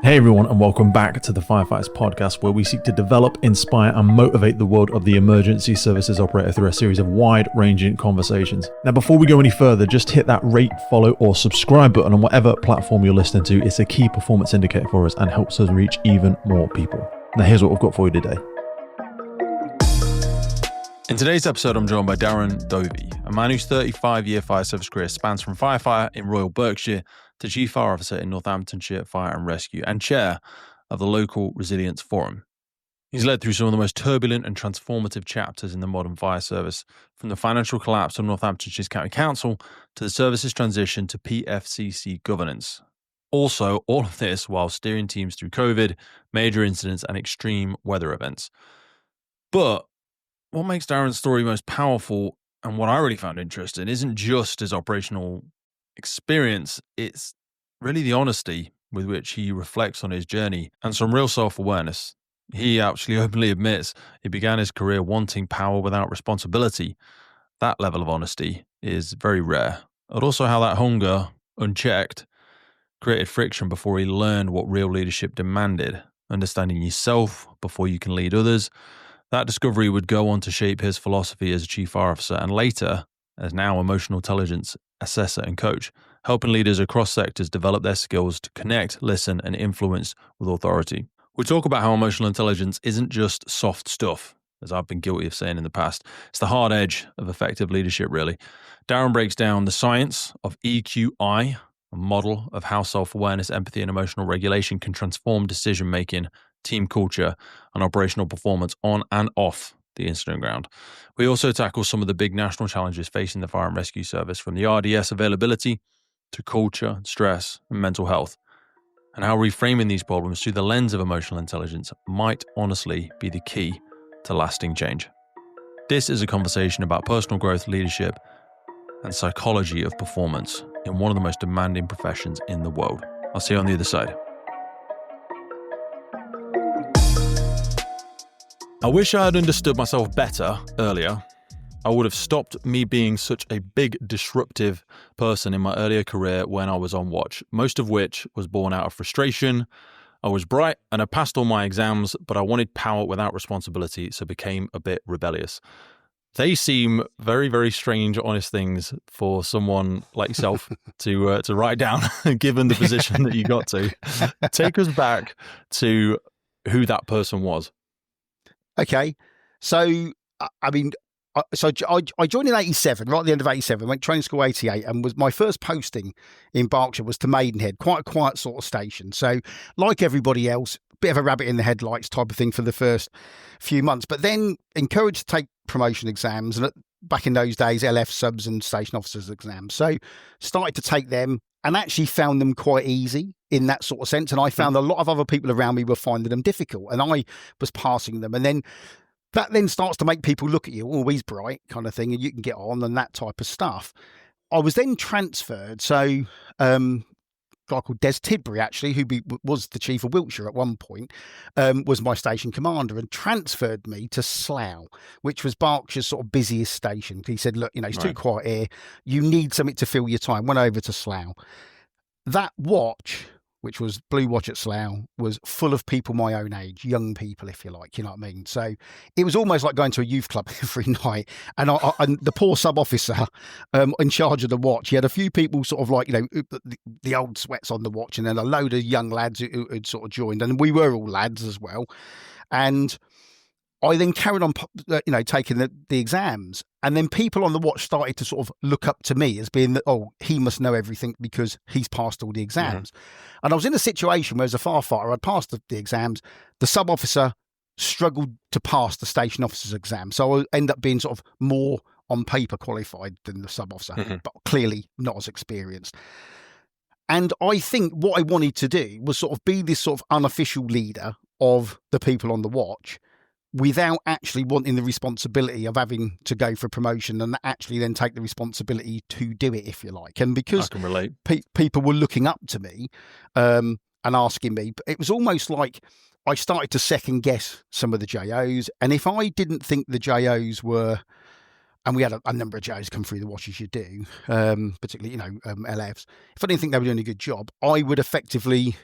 Hey everyone, and welcome back to the Firefighters podcast, where we seek to develop, inspire, and motivate the world of the emergency services operator through a series of wide-ranging conversations. Now, before we go any further, just hit that rate, follow, or subscribe button on whatever platform you're listening to. It's a key performance indicator for us and helps us reach even more people. Now, here's what we've got for you today. In today's episode, I'm joined by Darren Dovey, a man whose 35-year fire service career spans from firefighter in Royal Berkshire to Chief Fire Officer in Northamptonshire Fire and Rescue and chair of the local Resilience Forum. He's led through some of the most turbulent and transformative chapters in the modern fire service, from the financial collapse of Northamptonshire's County Council to the service's transition to PFCC governance. Also, all of this while steering teams through COVID, major incidents, and extreme weather events. But what makes Darren's story most powerful, and what I really found interesting, isn't just his operational experience, it's really the honesty with which he reflects on his journey and some real self-awareness. He actually openly admits he began his career wanting power without responsibility. That level of honesty is very rare. And also how that hunger, unchecked, created friction before he learned what real leadership demanded, understanding yourself before you can lead others. That discovery would go on to shape his philosophy as a chief fire officer and later as now emotional intelligence assessor and coach, helping leaders across sectors develop their skills to connect, listen, and influence with authority. We talk about how emotional intelligence isn't just soft stuff, as I've been guilty of saying in the past. It's the hard edge of effective leadership, really. Darren breaks down the science of EQI, a model of how self-awareness, empathy, and emotional regulation can transform decision-making, team culture, and operational performance on and off the incident ground. We also tackle some of the big national challenges facing the fire and rescue service, from the RDS availability to culture, stress, and mental health, and how reframing these problems through the lens of emotional intelligence might honestly be the key to lasting change. This is a conversation about personal growth, leadership, and psychology of performance in one of the most demanding professions in the world. I'll see you on the other side. I wish I had understood myself better earlier. I would have stopped me being such a big disruptive person in my earlier career when I was on watch, most of which was born out of frustration. I was bright and I passed all my exams, but I wanted power without responsibility, so became a bit rebellious. They seem very, very strange, honest things for someone like yourself to write down, given the position that you got to. Take us back to who that person was. Okay, so I joined in 87, right at the end of 87, went training school 88, and was my first posting in Berkshire was to Maidenhead, quite a quiet sort of station. So like everybody else, bit of a rabbit in the headlights type of thing for the first few months, but then encouraged to take promotion exams, and back in those days, LF subs and station officers exams. So started to take them and actually found them quite easy in that sort of sense. And I found a lot of other people around me were finding them difficult, and I was passing them. And then that then starts to make people look at you, always bright kind of thing, and you can get on and that type of stuff. I was then transferred. So a guy called Des Tidbury, actually, who was the chief of Wiltshire at one point, was my station commander and transferred me to Slough, which was Berkshire's sort of busiest station. He said, look, it's too quiet here. You need something to fill your time. Went over to Slough. That watch, which was Blue Watch at Slough, was full of people my own age, young people, if you like, you know what I mean? So it was almost like going to a youth club every night. And and the poor sub-officer in charge of the watch, he had a few people sort of like, the old sweats on the watch, and then a load of young lads who had sort of joined. And we were all lads as well. And I then carried on, taking the exams. And then people on the watch started to sort of look up to me as being that, oh, he must know everything because he's passed all the exams. Mm-hmm. And I was in a situation where, as a firefighter, I'd passed the exams. The sub-officer struggled to pass the station officer's exam. So I ended up being sort of more on paper qualified than the sub-officer, mm-hmm. but clearly not as experienced. And I think what I wanted to do was sort of be this sort of unofficial leader of the people on the watch, without actually wanting the responsibility of having to go for promotion and actually then take the responsibility to do it, if you like. And because I can relate. People were looking up to me and asking me, it was almost like I started to second guess some of the JOs. And if I didn't think the JOs were, and we had a number of JOs come through the watch as you do, particularly, LFs, if I didn't think they were doing a good job, I would effectively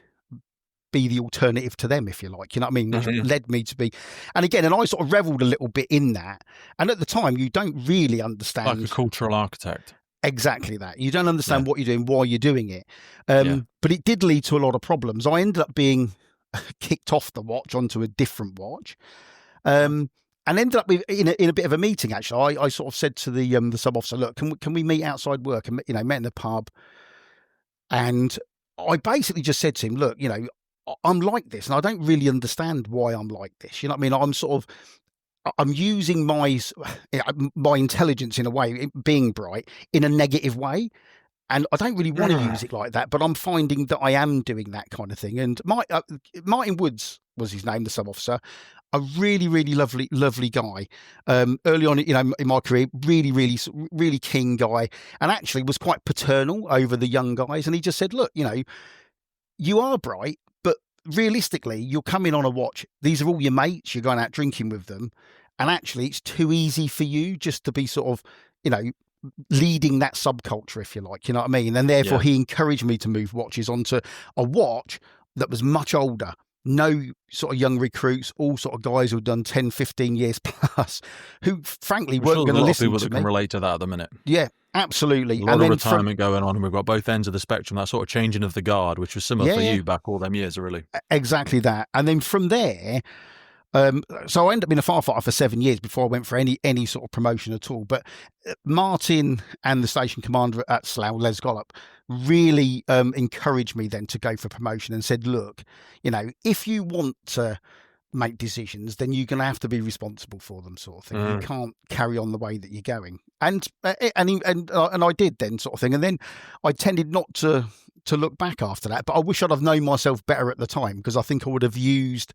be the alternative to them, if you like, you know what I mean, which Mhm. led me to be, and again, and I sort of reveled a little bit in that. And at the time, you don't really Like a understand cultural architect. exactly that. You don't Yeah. understand what you're doing, why you're doing it. Yeah. But it did lead to a lot of problems. I ended up being kicked off the watch onto a different watch. And ended up in a bit of a meeting. Actually, I sort of said to the sub officer, "Look, can we meet outside work?" And met in the pub. And I basically just said to him, "Look, I'm like this, and I don't really understand why I'm like this. You know what I mean? I'm using my intelligence in a way, being bright, in a negative way." And I don't really want to use it like that, but I'm finding that I am doing that kind of thing. And Martin Woods was his name, the sub officer, a really, really lovely guy. Early on, in my career, really, really, really keen guy, and actually was quite paternal over the young guys. And he just said, "Look, you are bright, but realistically, you're coming on a watch. These are all your mates. You're going out drinking with them, and actually, it's too easy for you just to be sort of, leading that subculture, if you like, you know what I mean?" And therefore, Yeah. he encouraged me to move watches onto a watch that was much older. No sort of young recruits, all sort of guys who've done 10, 15 years plus, who frankly I'm sure weren't there's going a to lot of listen people to that can me. relate to that at the minute. Yeah, absolutely. A lot And of then retirement going on, and we've got both ends of the spectrum. That sort of changing of the guard, which was similar for yeah, you back all them years, really. exactly that. And then from there, so I ended up being a firefighter for 7 years before I went for any sort of promotion at all. But Martin and the station commander at Slough, Les Gollop, really encouraged me then to go for promotion and said, "Look, if you want to make decisions, then you're going to have to be responsible for them," sort of thing. You can't carry on the way that you're going. And I did then, sort of thing. And then I tended not to look back after that, but I wish I'd have known myself better at the time, because I think I would have used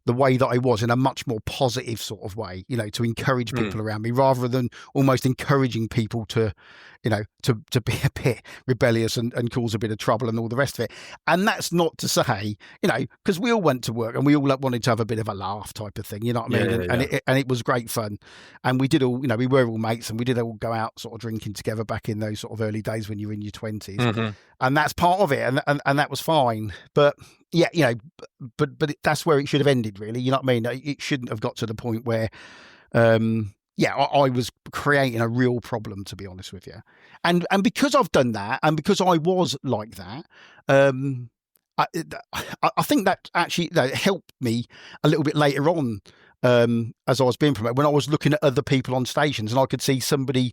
the way that I was in a much more positive sort of way, to encourage people around me, rather than almost encouraging people to, to be a bit rebellious and cause a bit of trouble and all the rest of it. And that's not to say, because we all went to work and we all wanted to have a bit of a laugh type of thing, you know what I mean? And it was great fun. And we did all, we were all mates, and we did all go out sort of drinking together back in those sort of early days when you were in your 20s. And that's part of it. And that was fine. But yeah, but that's where it should have ended, really. You know what I mean? It shouldn't have got to the point where, I was creating a real problem, to be honest with you. And because I've done that, and because I was like that, I think that actually helped me a little bit later on, as I was being promoted, when I was looking at other people on stations, and I could see somebody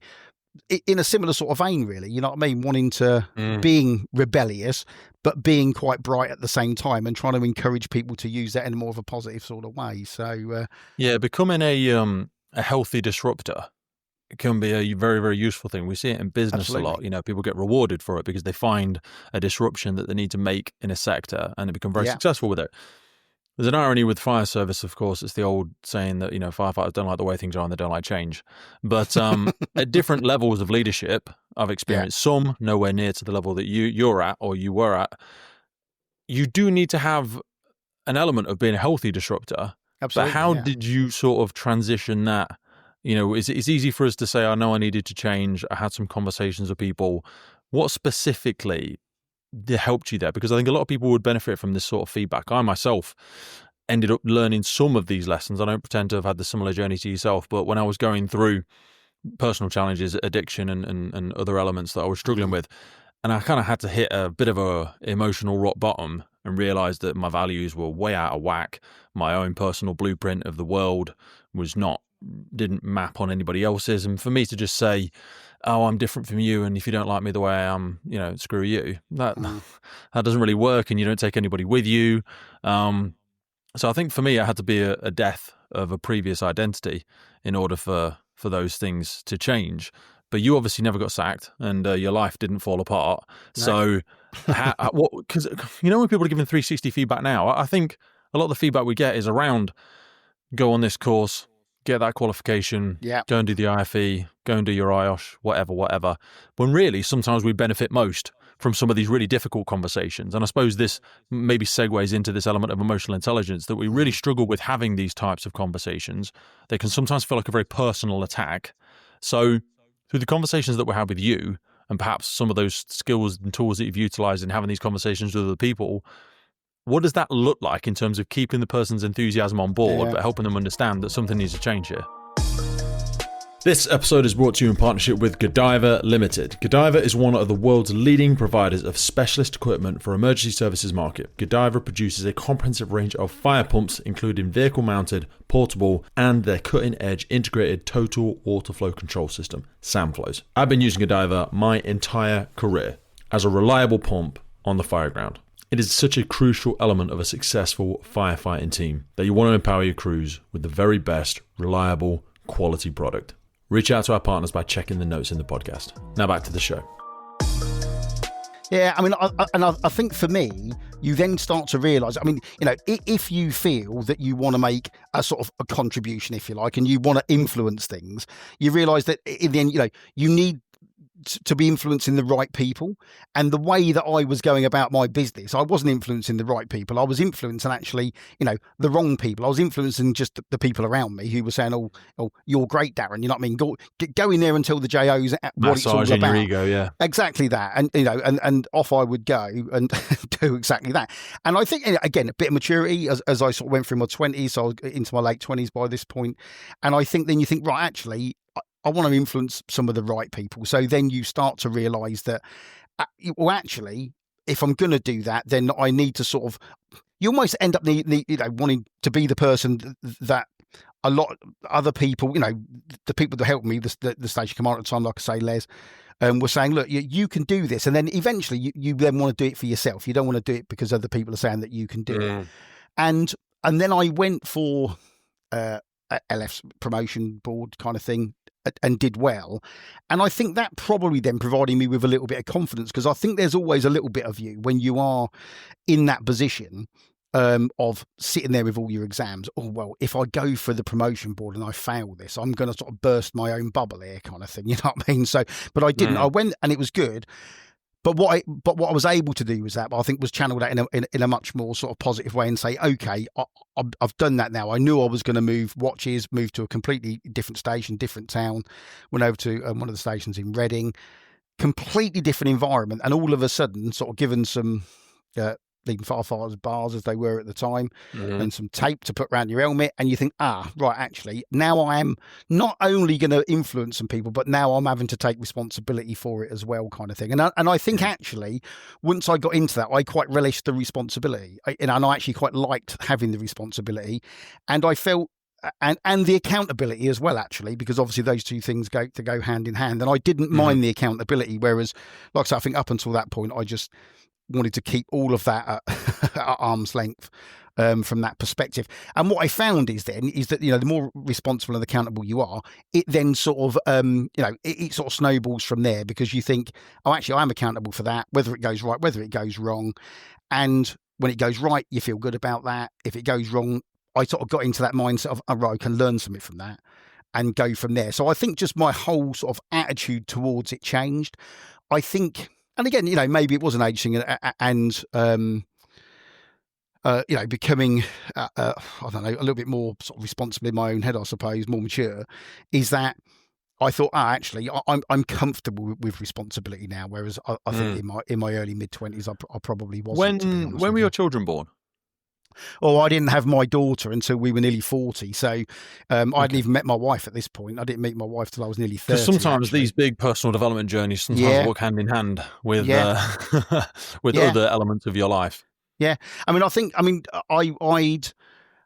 in a similar sort of vein, really, you know what I mean, wanting to being rebellious but being quite bright at the same time, and trying to encourage people to use that in more of a positive sort of way. So becoming a healthy disruptor can be a very, very useful thing. We see it in business absolutely. a lot. People get rewarded for it because they find a disruption that they need to make in a sector, and they become very successful with it. There's an irony with fire service, of course. It's the old saying that, firefighters don't like the way things are and they don't like change. But at different levels of leadership, I've experienced some nowhere near to the level that you're at or you were at. You do need to have an element of being a healthy disruptor. Absolutely. But how did you sort of transition that? It's easy for us to say, I know I needed to change. I had some conversations with people. What specifically helped you there? Because I think a lot of people would benefit from this sort of feedback. I myself ended up learning some of these lessons. I don't pretend to have had the similar journey to yourself, but when I was going through personal challenges, addiction and other elements that I was struggling with, and I kind of had to hit a bit of a emotional rock bottom and realize that my values were way out of whack. My own personal blueprint of the world didn't map on anybody else's. And for me to just say, "Oh, I'm different from you, and if you don't like me the way I am, screw you," that doesn't really work, and you don't take anybody with you. So I think for me, it had to be a death of a previous identity in order for those things to change. But you obviously never got sacked, and your life didn't fall apart. No. So because when people are giving 360 feedback now, I think a lot of the feedback we get is around, go on this course, get that qualification, go and do the IFE, go and do your IOSH, whatever. When really, sometimes we benefit most from some of these really difficult conversations. And I suppose this maybe segues into this element of emotional intelligence, that we really struggle with having these types of conversations. They can sometimes feel like a very personal attack. So through the conversations that we have with you, and perhaps some of those skills and tools that you've utilized in having these conversations with other people, What does that look like in terms of keeping the person's enthusiasm on board, Yeah. but helping them understand that something needs to change here? This episode is brought to you in partnership with Godiva Limited. Godiva is one of the world's leading providers of specialist equipment for emergency services market. Godiva produces a comprehensive range of fire pumps, including vehicle-mounted, portable, and their cutting-edge integrated total water flow control system, SAMFlows. I've been using Godiva my entire career as a reliable pump on the fire ground. It is such a crucial element of a successful firefighting team that you want to empower your crews with the very best, reliable, quality product. Reach out to our partners by checking the notes in the podcast. Now back to the show. Yeah, I mean, I think for me, you then start to realise, I mean, you know, if you feel that you want to make a sort of a contribution, if you like, and you want to influence things, you realise that in the end, you know, you need to be influencing the right people. And the way that I was going about my business, I wasn't influencing the right people. I was influencing actually, you know, the wrong people. I was influencing just the people around me who were saying, oh, you're great, Darren. You know what I mean? Go in there and tell the JOs what it's all about. Massaging your ego, yeah. Exactly that. And, you know, and off I would go and do exactly that. And I think, again, a bit of maturity as I sort of went through my 20s. So I was into my late 20s by this point. And I think then you think, right, actually, I want to influence some of the right people. So then you start to realise that, well, actually, if I'm going to do that, then I need to sort of, you almost end up wanting to be the person that a lot of other people, you know, the people that helped me, the station commander at the time, like I say, Les, were saying, look, you can do this. And then eventually you then want to do it for yourself. You don't want to do it because other people are saying that you can do it. And then I went for LF's promotion board kind of thing, and did well. And I think that probably then provided me with a little bit of confidence, because I think there's always a little bit of you when you are in that position of sitting there with all your exams. Oh, well, if I go for the promotion board and I fail this, I'm going to sort of burst my own bubble here kind of thing. You know what I mean? So, but I didn't. I went and it was good. But what I was able to do was that, I think, was channel that in a much more sort of positive way and say, okay, I've done that now. I knew I was going to move to a completely different station, different town. Went over to one of the stations in Reading, completely different environment, and all of a sudden, sort of given some leading firefighters bars as they were at the time, and some tape to put around your helmet, and you think, right, actually, now I am not only going to influence some people, but now I'm having to take responsibility for it as well, kind of thing. And I think actually, once I got into that, I quite relished the responsibility, and I actually quite liked having the responsibility, and I felt. And the accountability as well, actually, because obviously those two things go hand in hand. And I didn't mind the accountability, whereas, like I said, I think up until that point, I just wanted to keep all of that at arm's length from that perspective. And what I found is that, you know, the more responsible and accountable you are, it then sort of, you know, it sort of snowballs from there, because you think, oh, actually, I'm accountable for that, whether it goes right, whether it goes wrong. And when it goes right, you feel good about that. If it goes wrong, I sort of got into that mindset of, oh, right, I can learn something from that and go from there. So I think just my whole sort of attitude towards it changed. I think, and again, you know, maybe it was an age thing, and you know, becoming, I don't know, a little bit more sort of responsible in my own head, I suppose, more mature, is that I thought, actually, I'm comfortable with responsibility now, whereas I think in my early mid-20s, I probably wasn't. When were your children born? Oh, I didn't have my daughter until we were nearly 40. So I hadn't even met my wife at this point. I didn't meet my wife till I was nearly 30. Because sometimes these big personal development journeys sometimes walk hand in hand with with other elements of your life. Yeah. I mean, I'd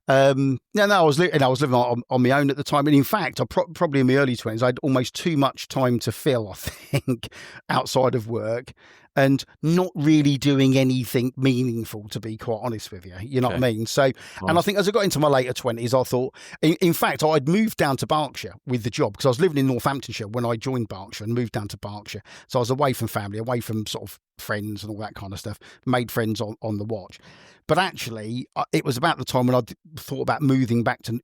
I was living on my own at the time, and in fact, probably in my early 20s, I had almost too much time to fill, I think, outside of work, and not really doing anything meaningful, to be quite honest with you. You know what I mean? So, nice. And I think as I got into my later 20s, I thought, in fact, I'd moved down to Berkshire with the job, because I was living in Northamptonshire when I joined Berkshire and moved down to Berkshire. So I was away from family, away from sort of friends and all that kind of stuff, made friends on the watch. But actually, it was about the time when I thought about moving back to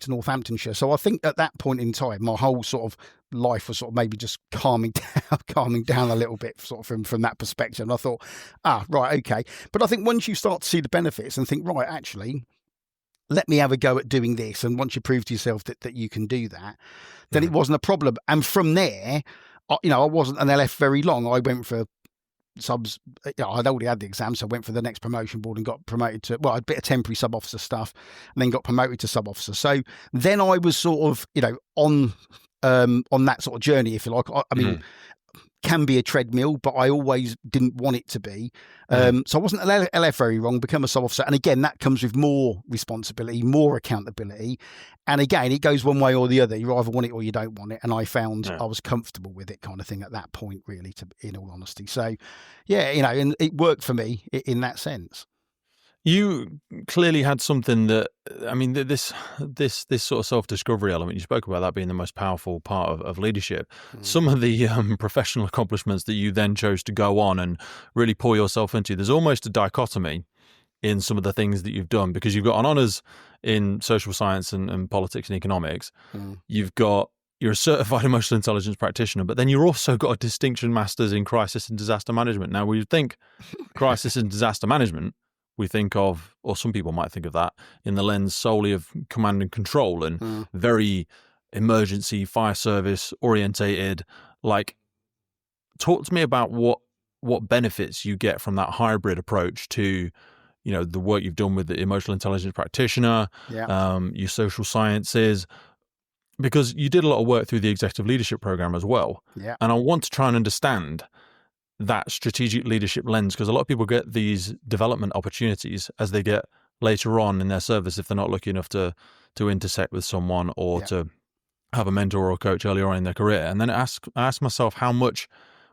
Northamptonshire. So I think at that point in time, my whole sort of life was sort of maybe just calming down a little bit, sort of from that perspective. And I thought, right, okay. But I think once you start to see the benefits and think, right, actually, let me have a go at doing this, and once you prove to yourself that you can do that, then it wasn't a problem. And from there, I wasn't an LF very long. I went for subs. I'd already had the exam, so I went for the next promotion board and got promoted to, well, a bit of temporary sub officer stuff, and then got promoted to sub officer. So then I was sort of, on that sort of journey, if you like. I mean, can be a treadmill, but I always didn't want it to be. So I wasn't LF very wrong, become a sub officer. And again, that comes with more responsibility, more accountability. And again, it goes one way or the other. You either want it or you don't want it. And I found I was comfortable with it, kind of thing, at that point, really, in all honesty. So yeah, and it worked for me in that sense. You clearly had something that, I mean, this sort of self-discovery element, you spoke about that being the most powerful part of leadership. Some of the professional accomplishments that you then chose to go on and really pour yourself into, there's almost a dichotomy in some of the things that you've done, because you've got an honours in social science and politics and economics. You're a certified emotional intelligence practitioner, but then you've also got a distinction master's in crisis and disaster management. Now, we think crisis and disaster management, we think of, or some people might think of that in the lens solely of command and control and very emergency fire service orientated. Like, talk to me about what benefits you get from that hybrid approach to, the work you've done with the emotional intelligence practitioner, your social sciences, because you did a lot of work through the executive leadership program as well. Yeah. And I want to try and understand that strategic leadership lens, because a lot of people get these development opportunities as they get later on in their service, if they're not lucky enough to intersect with someone or to have a mentor or coach earlier on in their career. And then I ask myself how much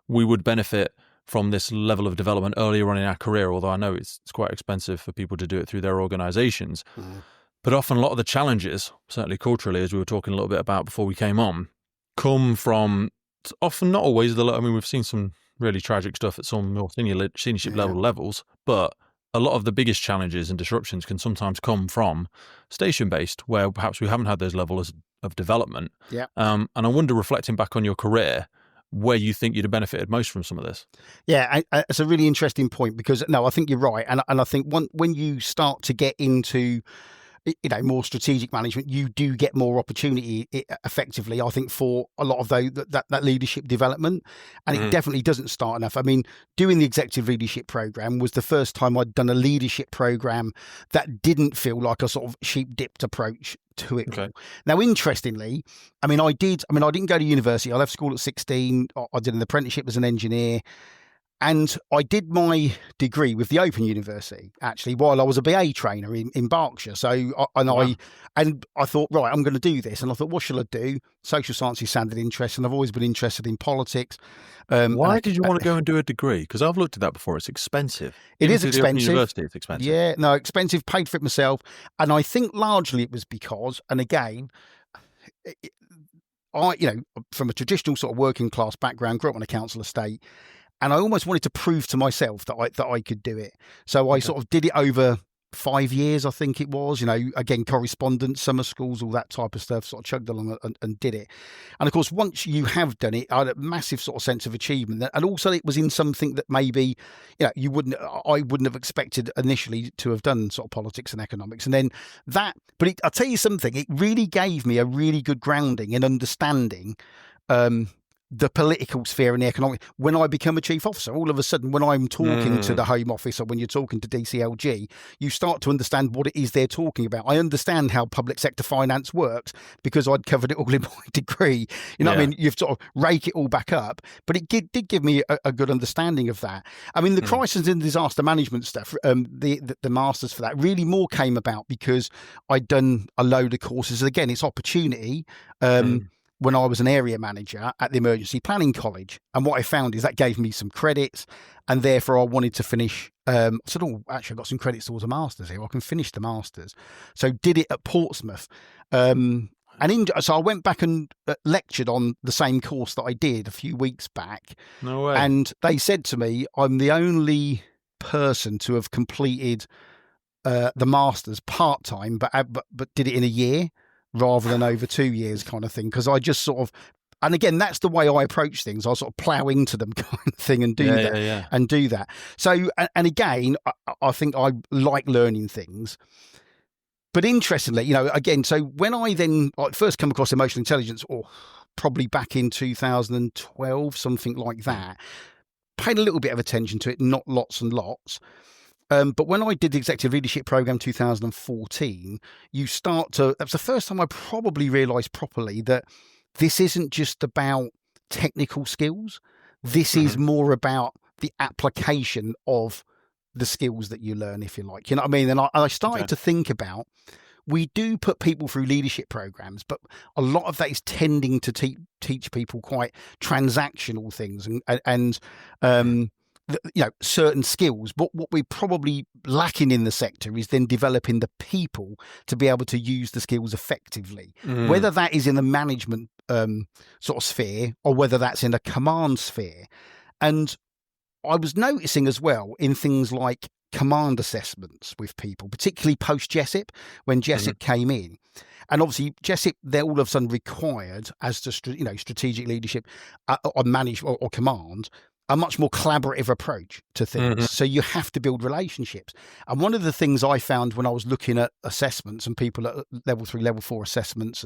we would benefit from this level of development earlier on in our career, although I know it's quite expensive for people to do it through their organizations. But often a lot of the challenges, certainly culturally, as we were talking a little bit about before we came on, come from, often not always, we've seen some really tragic stuff at some more seniorship levels, but a lot of the biggest challenges and disruptions can sometimes come from station-based, where perhaps we haven't had those levels of development. And I wonder, reflecting back on your career, where you think you'd have benefited most from some of this. Yeah, it's a really interesting point, because I think you're right. And I think when you start to get into more strategic management, you do get more opportunity effectively, I think, for a lot of that leadership development. And it definitely doesn't start enough. I mean, doing the executive leadership program was the first time I'd done a leadership program that didn't feel like a sort of sheep dipped approach to it all. Now, interestingly, I didn't go to university. I left school at 16. I did an apprenticeship as an engineer. And I did my degree with the Open University, actually, while I was a BA trainer in Berkshire. So, I thought, right, I'm going to do this. And I thought, what shall I do? Social sciences sounded interesting. I've always been interested in politics. Why did you want to go and do a degree? Because I've looked at that before. It's expensive. It is expensive. University, it's expensive. Yeah, no, expensive. Paid for it myself. And I think largely it was because, and again, from a traditional sort of working class background, grew up on a council estate. And I almost wanted to prove to myself that I could do it. So I sort of did it over 5 years, I think it was, again, correspondence, summer schools, all that type of stuff, sort of chugged along and did it. And of course, once you have done it, I had a massive sort of sense of achievement. And also it was in something that maybe, I wouldn't have expected initially to have done, sort of politics and economics. And then I'll tell you something, it really gave me a really good grounding in understanding, the political sphere and the economic. When I become a chief officer, all of a sudden, when I'm talking to the Home Office or when you're talking to DCLG, you start to understand what it is they're talking about. I understand how public sector finance works because I'd covered it all in my degree. What I mean? You've sort of rake it all back up, but it did give me a good understanding of that. I mean, the crisis and disaster management stuff, the masters for that really more came about because I'd done a load of courses. Again, it's opportunity. When I was an area manager at the Emergency Planning College. And what I found is that gave me some credits, and therefore I wanted to finish. I said, actually, I've got some credits towards a master's here. I can finish the master's. So did it at Portsmouth. So I went back and lectured on the same course that I did a few weeks back. No way. And they said to me, I'm the only person to have completed the master's part-time, but did it in a year, rather than over 2 years, kind of thing. Because I just sort of, and again, that's the way I approach things. I'll sort of plough into them, kind of thing, and do that. And do that. So, and again, I think I like learning things. But interestingly, again, so when I then first come across emotional intelligence, or probably back in 2012, something like that, paid a little bit of attention to it, not lots and lots. But when I did the Executive Leadership Program 2014, that was the first time I probably realised properly that this isn't just about technical skills. This is more about the application of the skills that you learn, if you like. You know what I mean? And I started to think about, we do put people through leadership programs, but a lot of that is tending to teach people quite transactional things and certain skills. But what we're probably lacking in the sector is then developing the people to be able to use the skills effectively, whether that is in the management sort of sphere or whether that's in a command sphere. And I was noticing as well in things like command assessments with people, particularly post JESIP, when JESIP came in. And obviously JESIP, they're all of a sudden required as to strategic leadership or management or command, a much more collaborative approach to things. So you have to build relationships. And one of the things I found when I was looking at assessments and people at level 3, level 4 assessments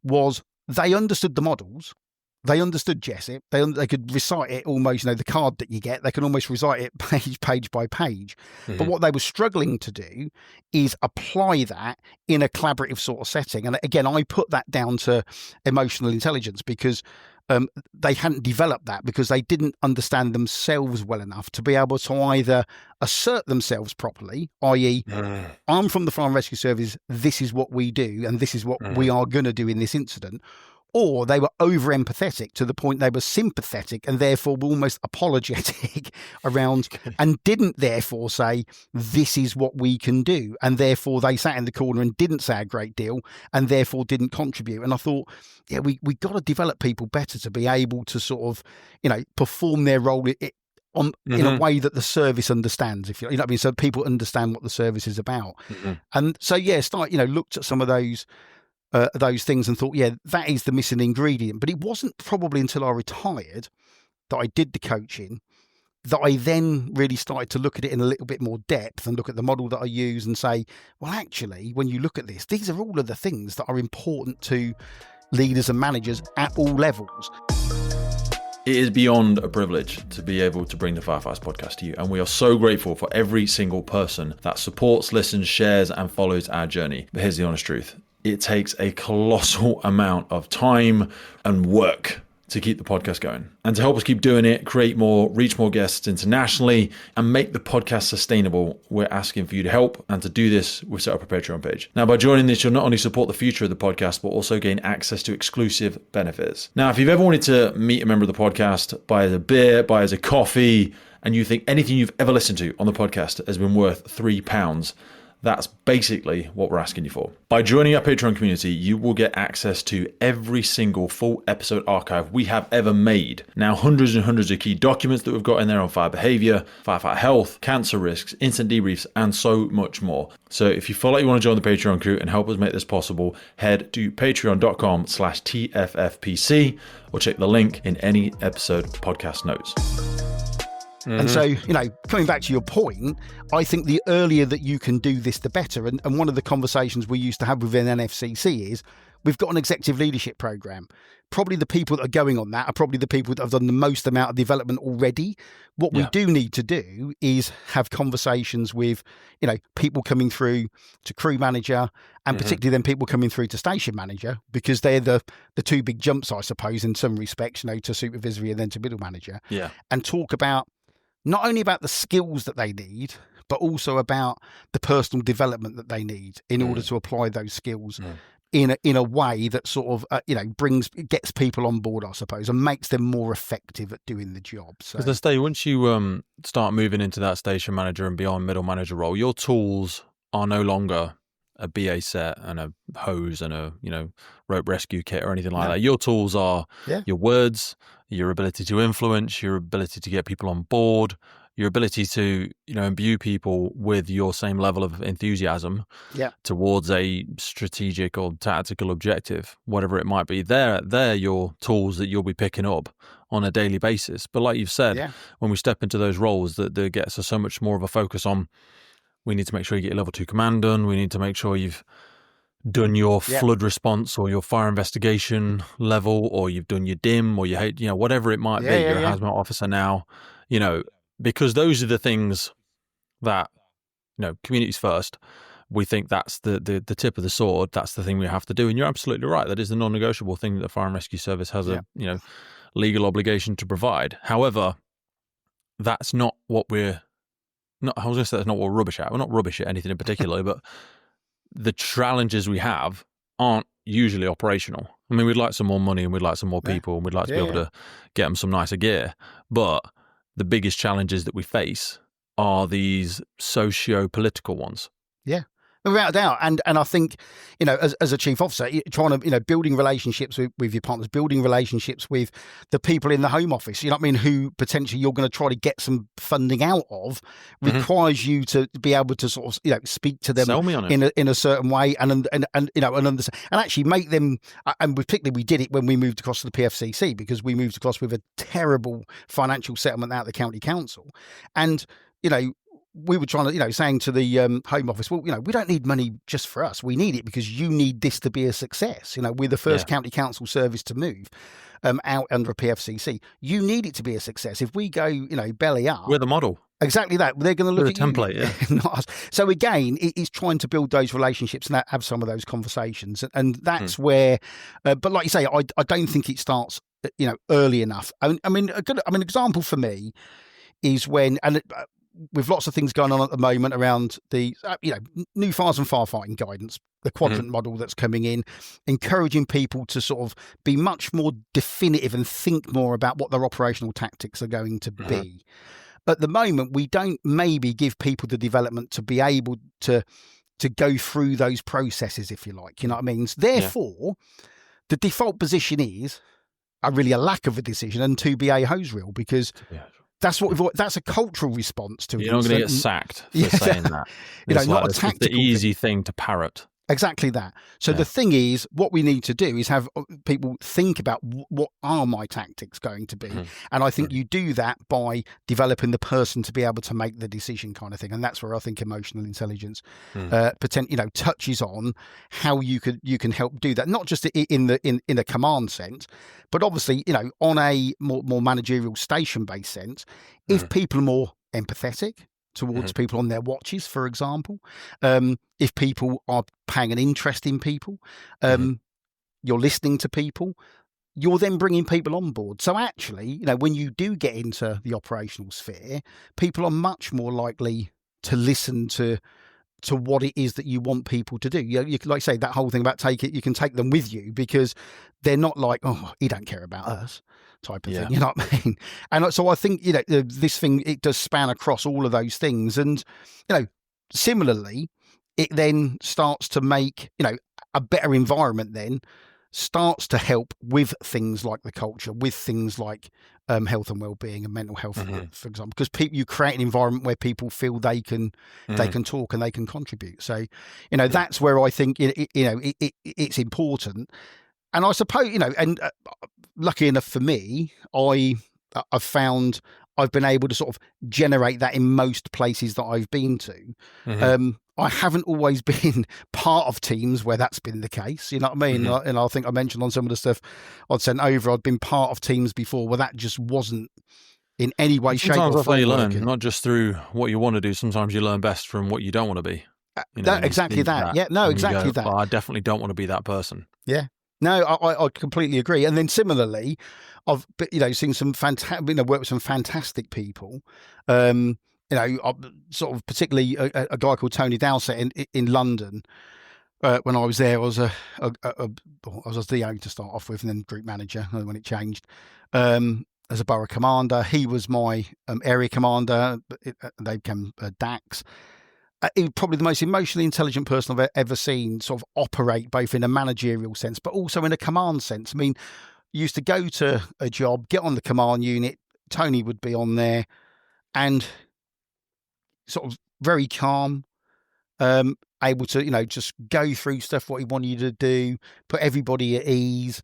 was they understood the models. They understood JESIP. They could recite it almost, the card that you get, they can almost recite it page by page. But what they were struggling to do is apply that in a collaborative sort of setting. And again, I put that down to emotional intelligence because they hadn't developed that because they didn't understand themselves well enough to be able to either assert themselves properly, i.e., I'm from the Fire and Rescue Service, this is what we do, and this is what we are going to do in this incident. Or they were over empathetic to the point they were sympathetic and therefore were almost apologetic around and didn't therefore say, this is what we can do. And therefore they sat in the corner and didn't say a great deal and therefore didn't contribute. And I thought, we got to develop people better to be able to sort of, perform their role in a way that the service understands, if you know what I mean. So people understand what the service is about. And so, looked at some of those things and thought, that is the missing ingredient. But it wasn't probably until I retired that I did the coaching that I then really started to look at it in a little bit more depth and look at the model that I use and say, well, actually, when you look at this, these are all of the things that are important to leaders and managers at all levels. It is beyond a privilege to be able to bring the Firefighters podcast to you, and we are so grateful for every single person that supports, listens, shares, and follows our journey. But here's the honest truth. It takes a colossal amount of time and work to keep the podcast going. And to help us keep doing it, create more, reach more guests internationally, and make the podcast sustainable, we're asking for you to help. And to do this, we've set up a Patreon page. Now, by joining this, you'll not only support the future of the podcast, but also gain access to exclusive benefits. Now, if you've ever wanted to meet a member of the podcast, buy us a beer, buy us a coffee, and you think anything you've ever listened to on the podcast has been worth £3, that's basically what we're asking you for. By joining our Patreon community, you will get access to every single full episode archive we have ever made. Now, hundreds and hundreds of key documents that we've got in there on fire behavior, firefighter health, cancer risks, incident debriefs, and so much more. So if you feel like you want to join the Patreon crew and help us make this possible, head to patreon.com/TFFPC or check the link in any episode podcast notes. And so, coming back to your point, I think the earlier that you can do this, the better. And one of the conversations we used to have within NFCC is we've got an executive leadership program. Probably the people that are going on that are probably the people that have done the most amount of development already. What we do need to do is have conversations with, people coming through to crew manager and particularly then people coming through to station manager, because they're the two big jumps, I suppose, in some respects, to supervisory and then to middle manager. Yeah. And talk about not only about the skills that they need, but also about the personal development that they need in order to apply those skills in a way that sort of, gets people on board, I suppose, and makes them more effective at doing the job. So, because once you start moving into that station manager and beyond middle manager role, your tools are no longer a BA set and a hose and a rope rescue kit or anything like that. Your tools are your words, your ability to influence, your ability to get people on board, your ability to imbue people with your same level of enthusiasm towards a strategic or tactical objective, whatever it might be. They're your tools that you'll be picking up on a daily basis. But like you've said, when we step into those roles, that gets us so much more of a focus on, we need to make sure you get your level 2 command done. We need to make sure you've done your flood response or your fire investigation level, or you've done your DIM or your, whatever it might be. You're a hazmat officer now. because those are the things that, communities first. We think that's the tip of the sword. That's the thing we have to do. And you're absolutely right. That is the non-negotiable thing that the Fire and Rescue Service has a legal obligation to provide. However, that's not what we're not. I was going to say that's not what we're rubbish at. We're not rubbish at anything in particular, but the challenges we have aren't usually operational. I mean, we'd like some more money and we'd like some more people and we'd like to be able to get them some nicer gear. But the biggest challenges that we face are these socio-political ones. Yeah. Without a doubt. And I think, as a chief officer, trying to, building relationships with your partners, building relationships with the people in the Home Office, who potentially you're going to try to get some funding out of, requires you to be able to sort of, speak to them Sell me on it. in a certain way and understand, and actually make them, and particularly we did it when we moved across to the PFCC, because we moved across with a terrible financial settlement out of the county council. And, we were trying to, saying to the Home Office, well, we don't need money just for us. We need it because you need this to be a success. We're the first county council service to move out under a PFCC. You need it to be a success. If we go, belly up. We're the model. Exactly that. They're going to look at template, not us. So again, it's trying to build those relationships and have some of those conversations. And that's where, but like you say, I don't think it starts, early enough. I mean, an example for me is when, with lots of things going on at the moment around the, new fires and firefighting guidance, the quadrant model that's coming in, encouraging people to sort of be much more definitive and think more about what their operational tactics are going to be. At the moment, we don't maybe give people the development to be able to go through those processes, if you like, you know what I mean? Therefore, the default position is really a lack of a decision and to be a hose reel, because that's what that's a cultural response to it. You're not going to get sacked for saying that. Not a tactical the easy thing to parrot. Exactly that. So the thing is, what we need to do is have people think about what are my tactics going to be. And I think you do that by developing the person to be able to make the decision, kind of thing. And that's where I think emotional intelligence touches on how you can help do that, not just in a command sense, but obviously, on a more managerial station-based sense. If people are more empathetic towards people on their watches, for example, if people are paying an interest in people, you're listening to people, you're then bringing people on board. So actually, when you do get into the operational sphere, people are much more likely to listen to what it is that you want people to do. You like say that whole thing about you can take them with you, because they're not like, oh, he don't care about us type of thing. You know what I mean? And so I think, this thing, it does span across all of those things. And, similarly, it then starts to make, a better environment then starts to help with things like the culture, with things like health and well-being and mental health, for example, because you create an environment where people feel they can talk and they can contribute. So, that's where I think, it's important. And I suppose, and lucky enough for me, I've found I've been able to sort of generate that in most places that I've been to. I haven't always been part of teams where that's been the case, you know what I mean? And I think I mentioned on some of the stuff I'd sent over, I'd been part of teams before where that just wasn't in any way, shape or form. Sometimes that's how you learn, not just through what you want to do. Sometimes you learn best from what you don't want to be. Exactly that. Yeah, no, exactly that. I definitely don't want to be that person. Yeah. No, I completely agree. And then similarly, I've seen some fantastic, worked with some fantastic people. Sort of particularly a guy called Tony Dowsett in London. When I was there, I was I was the DO to start off with, and then group manager when it changed. As a borough commander, he was my area commander. They became DAX. He's probably the most emotionally intelligent person I've ever seen sort of operate both in a managerial sense, but also in a command sense. I mean, you used to go to a job, get on the command unit, Tony would be on there, and sort of very calm, able to, just go through stuff, what he wanted you to do, put everybody at ease.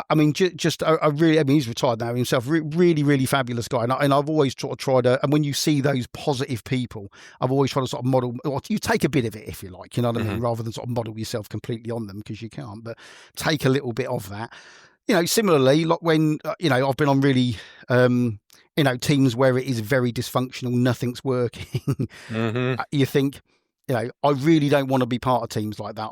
I mean, he's retired now himself, really, really fabulous guy. And I've always sort of tried to, and when you see those positive people, I've always tried to sort of model, or you take a bit of it, if you like, you know what I mean, rather than sort of model yourself completely on them, because you can't, but take a little bit of that. Similarly, like when, I've been on really, teams where it is very dysfunctional, nothing's working. Mm-hmm. You think, I really don't want to be part of teams like that.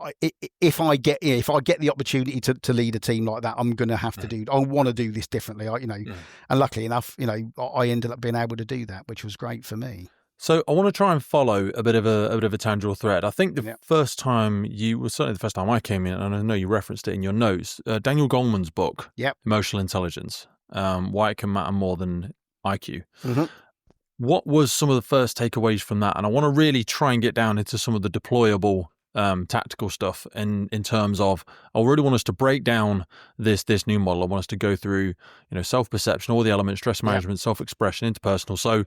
If I get the opportunity to lead a team like that, I'm going to have to I want to do this differently. And luckily enough, I ended up being able to do that, which was great for me. So I want to try and follow a bit of a tangible thread. I think the first time certainly the first time I came in, and I know you referenced it in your notes, Daniel Goleman's book, Emotional Intelligence, Why It Can Matter More Than IQ. Mm-hmm. What was some of the first takeaways from that? And I want to really try and get down into some of the deployable tactical stuff in terms of, I really want us to break down this new model. I want us to go through, self-perception, all the elements, stress management, self-expression, interpersonal. So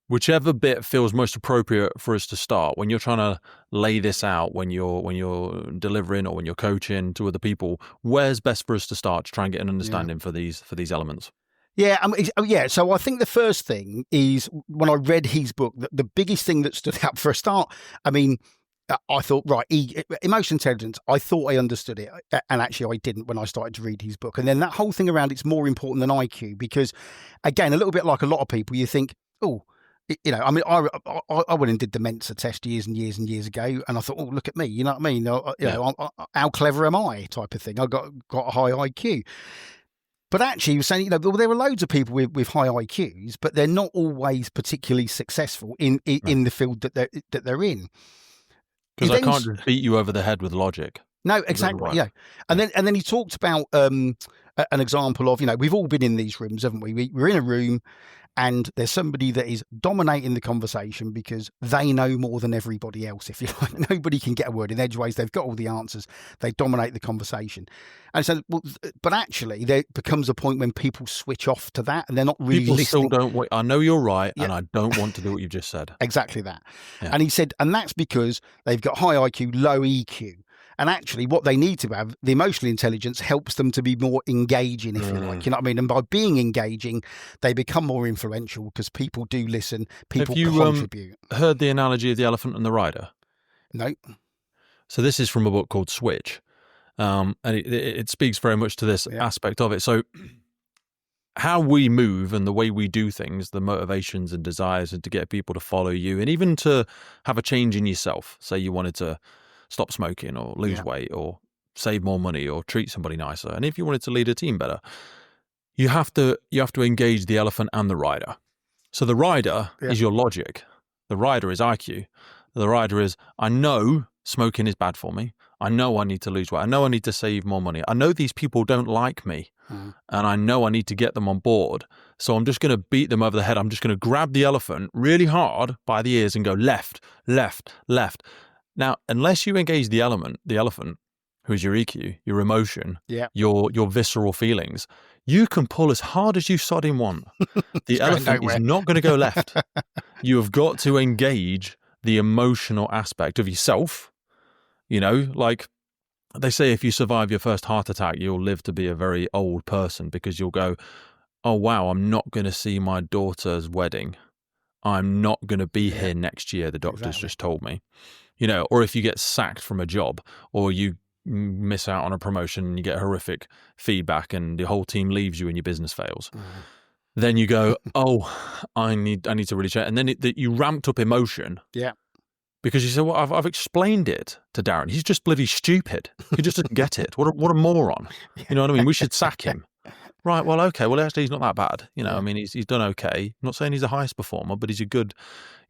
whichever bit feels most appropriate for us to start, when you're trying to lay this out, when you're delivering or when you're coaching to other people, where's best for us to start to try and get an understanding for these elements? Yeah, So I think the first thing is, when I read his book, the biggest thing that stood out for a start, I thought, right, emotional intelligence, I thought I understood it. And actually I didn't when I started to read his book. And then that whole thing around it's more important than IQ, because, again, a little bit like a lot of people, you think, oh, I went and did the Mensa test years and years and years ago, and I thought, oh, look at me, you know what I mean? How clever am I, type of thing. I got a high IQ. But actually, he was saying, there are loads of people with high IQs, but they're not always particularly successful in the field that they're in. Because I can't just beat you over the head with logic. No, exactly. Right. Yeah, and then he talked about an example of, we've all been in these rooms, haven't we? We're in a room, and there's somebody that is dominating the conversation because they know more than everybody else, if you like. Nobody can get a word in edgeways. They've got all the answers. They dominate the conversation. And so, but actually, there becomes a point when people switch off to that, and they're not really listening. Still don't. I know you're right, and I don't want to do what you've just said. Exactly that. Yeah. And he said, and that's because they've got high IQ, low EQ. And actually, what they need to have, the emotional intelligence, helps them to be more engaging, if you like. You know what I mean? And by being engaging, they become more influential because people do listen, people contribute. Heard the analogy of the elephant and the rider? No. So this is from a book called Switch. And it speaks very much to this aspect of it. So how we move and the way we do things, the motivations and desires, and to get people to follow you, and even to have a change in yourself. Say you wanted to stop smoking or lose weight or save more money or treat somebody nicer. And if you wanted to lead a team better, you have to engage the elephant and the rider. So the rider is your logic. The rider is IQ. The rider is, I know smoking is bad for me. I know I need to lose weight. I know I need to save more money. I know these people don't like me, and I know I need to get them on board. So I'm just going to beat them over the head. I'm just going to grab the elephant really hard by the ears and go left, left, left. Now, unless you engage the elephant, who is your EQ, your emotion, your visceral feelings, you can pull as hard as you sodding want. The elephant is not going to go left. You have got to engage the emotional aspect of yourself. Like they say, if you survive your first heart attack, you'll live to be a very old person, because you'll go, oh, wow, I'm not going to see my daughter's wedding. I'm not going to be here next year, the doctor's just told me. Or if you get sacked from a job, or you miss out on a promotion and you get horrific feedback and the whole team leaves you and your business fails, then you go, oh, I need to really change. And then you ramped up emotion. Yeah. Because you said, well, I've explained it to Darren. He's just bloody stupid. He just doesn't get it. What a moron. You know what I mean? We should sack him. Right. Well, okay. Well, actually, he's not that bad. I mean, he's done okay. I'm not saying he's the highest performer, but he's a good,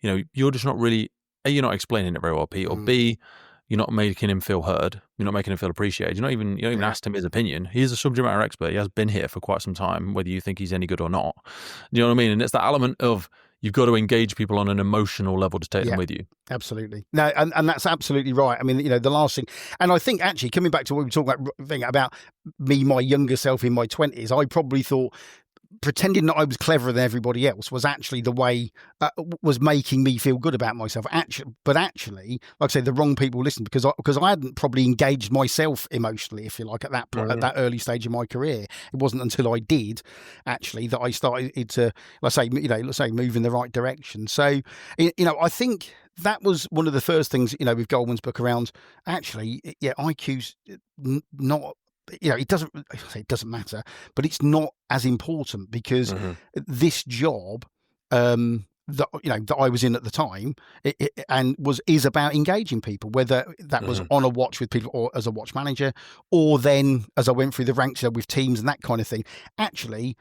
you're just not really, A, you're not explaining it very well, Pete, or B, you're not making him feel heard. You're not making him feel appreciated. You don't even asked him his opinion. He's a subject matter expert. He has been here for quite some time, whether you think he's any good or not. You know what I mean? And it's that element of, you've got to engage people on an emotional level to take them with you. Absolutely. No, and that's absolutely right. I mean, the last thing, and I think actually coming back to what we were talking about me, my younger self in my 20s, I probably thought pretending that I was cleverer than everybody else was actually the way, was making me feel good about myself. But actually, like I say, the wrong people listened because I hadn't probably engaged myself emotionally, if you like, at that point, at that early stage of my career. It wasn't until I did actually that I started to, let's say, move in the right direction. So, I think that was one of the first things, with Goleman's book around actually, IQ's not it doesn't matter, but it's not as important because this job, that I was in at the time, is about engaging people, whether that was on a watch with people or as a watch manager, or then as I went through the ranks with teams and that kind of thing. Actually,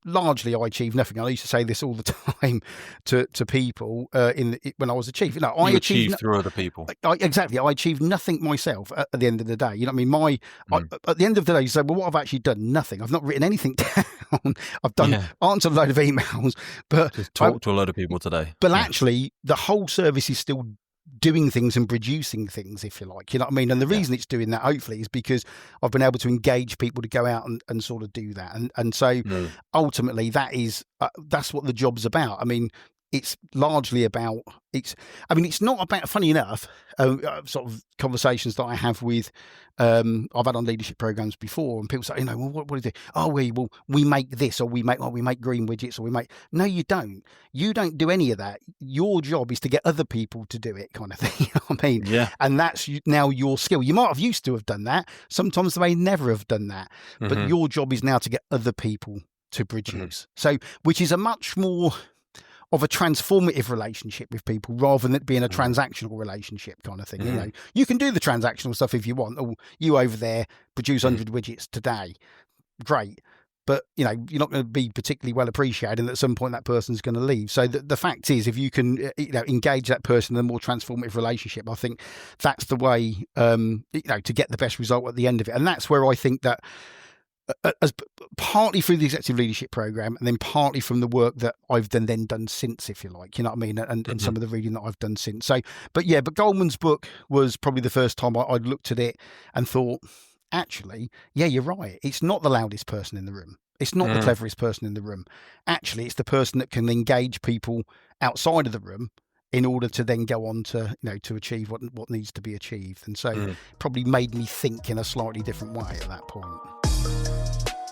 largely I achieved nothing. I used to say this all the time to people when I was a chief. I achieved through other people. Exactly, I achieved nothing myself at the end of the day. You know what I mean? At the end of the day, you say, well, what I've actually done? Nothing. I've not written anything down. I've done answered a load of emails, but just talk to a load of people today. But actually, the whole service is still doing things and producing things, if you like. You know what I mean? And the reason it's doing that, hopefully, is because I've been able to engage people to go out and sort of do that. And so ultimately, that's what the job's about. I mean, it's largely about it's not about, funny enough, sort of conversations that I have with I've had on leadership programs before, and people say, well, what do you do? Oh, we make this, or we make green widgets, or we make. No, you don't do any of that. Your job is to get other people to do it, kind of thing. You know what I mean? Yeah. And that's now your skill. You might have used to have done that. Sometimes they may never have done that, but your job is now to get other people to produce. So, which is a much more of a transformative relationship with people rather than it being a transactional relationship kind of thing. You can do the transactional stuff if you want. Oh, you over there produce 100 widgets today. Great. But, you're not going to be particularly well appreciated, and at some point that person's going to leave. So the fact is, if you can, engage that person in a more transformative relationship, I think that's the way, to get the best result at the end of it. And that's where I think that, as partly through the executive leadership program, and then partly from the work that I've then done since, if you like, you know what I mean, and some of the reading that I've done since. So, but Goldman's book was probably the first time I looked at it and thought, actually, yeah, you're right. It's not the loudest person in the room. It's not the cleverest person in the room. Actually, it's the person that can engage people outside of the room in order to then go on to, to achieve what needs to be achieved. And so probably made me think in a slightly different way at that point.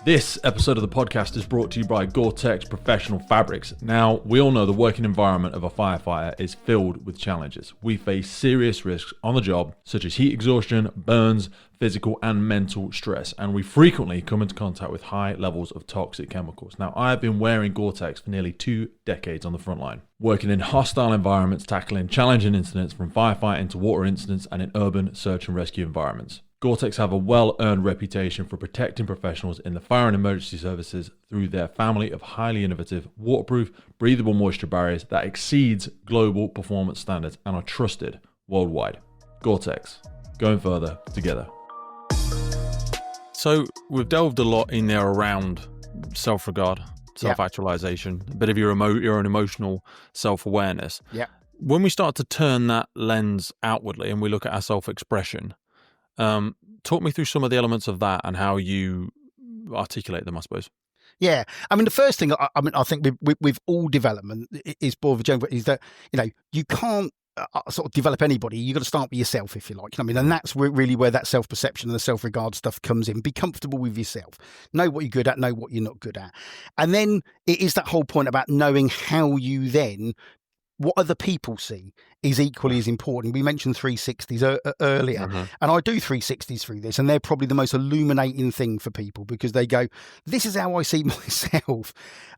This episode of the podcast is brought to you by Gore-Tex Professional Fabrics. Now, we all know the working environment of a firefighter is filled with challenges. We face serious risks on the job, such as heat exhaustion, burns, physical and mental stress, and we frequently come into contact with high levels of toxic chemicals. Now, I have been wearing Gore-Tex for nearly 2 decades on the front line, working in hostile environments, tackling challenging incidents from firefighting to water incidents, and in urban search and rescue environments. Gore-Tex have a well-earned reputation for protecting professionals in the fire and emergency services through their family of highly innovative, waterproof, breathable moisture barriers that exceeds global performance standards and are trusted worldwide. Gore-Tex, going further together. So we've delved a lot in there around self-regard, self-actualization, a bit of your own emotional self-awareness. Yeah. When we start to turn that lens outwardly and we look at our self-expression, talk me through some of the elements of that and how you articulate them, I suppose. Yeah, I mean, the first thing I think with all development is is that you can't sort of develop anybody. You've got to start with yourself, if you like. I mean, and that's really where that self-perception and the self-regard stuff comes in. Be comfortable with yourself. Know what you're good at. Know what you're not good at. And then it is that whole point about knowing how you then. What other people see is equally as important. We mentioned 360s earlier, and I do 360s through this, and they're probably the most illuminating thing for people because they go, this is how I see myself.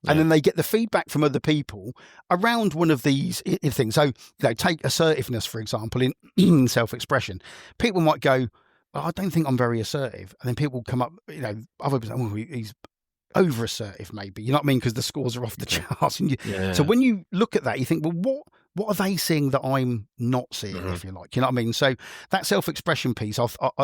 And then they get the feedback from other people around one of these things. So, take assertiveness, for example, in self-expression. People might go, I don't think I'm very assertive. And then people come up, other people say, oh, he's over assertive, maybe, you know what I mean, because the scores are off the charts. And so when you look at that, you think, well, what are they seeing that I'm not seeing, if you like, you know what I mean? So that self-expression piece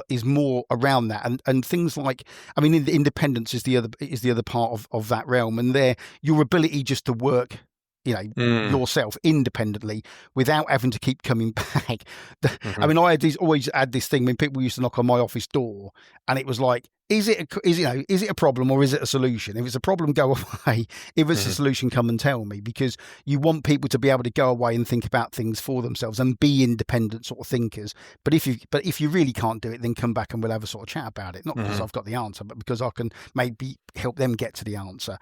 is more around that, and things like, I mean, independence is the other part of that realm, and there your ability just to work yourself independently without having to keep coming back. I mean, I always had this thing when people used to knock on my office door, and it was like, is it a problem or is it a solution? If it's a problem, go away. If it's a solution, come and tell me, because you want people to be able to go away and think about things for themselves and be independent sort of thinkers. But if you really can't do it, then come back and we'll have a sort of chat about it. Not because I've got the answer, but because I can maybe help them get to the answer.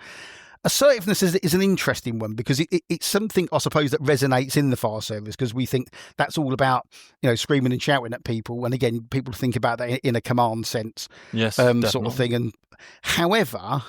Assertiveness is an interesting one because it's something, I suppose, that resonates in the fire service, because we think that's all about, screaming and shouting at people. And again, people think about that in a command sense, Yes, sort of thing. And however,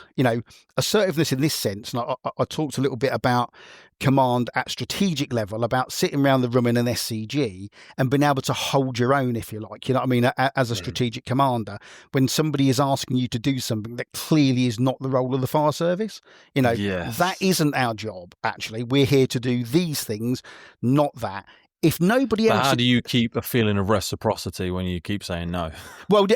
assertiveness in this sense, and I talked a little bit about command at strategic level, about sitting around the room in an SCG and being able to hold your own, if you like, you know what I mean, as a strategic commander, when somebody is asking you to do something that clearly is not the role of the fire service. Yes. That isn't our job, actually. We're here to do these things, not that. If nobody else... How do you keep a feeling of reciprocity when you keep saying no? Well,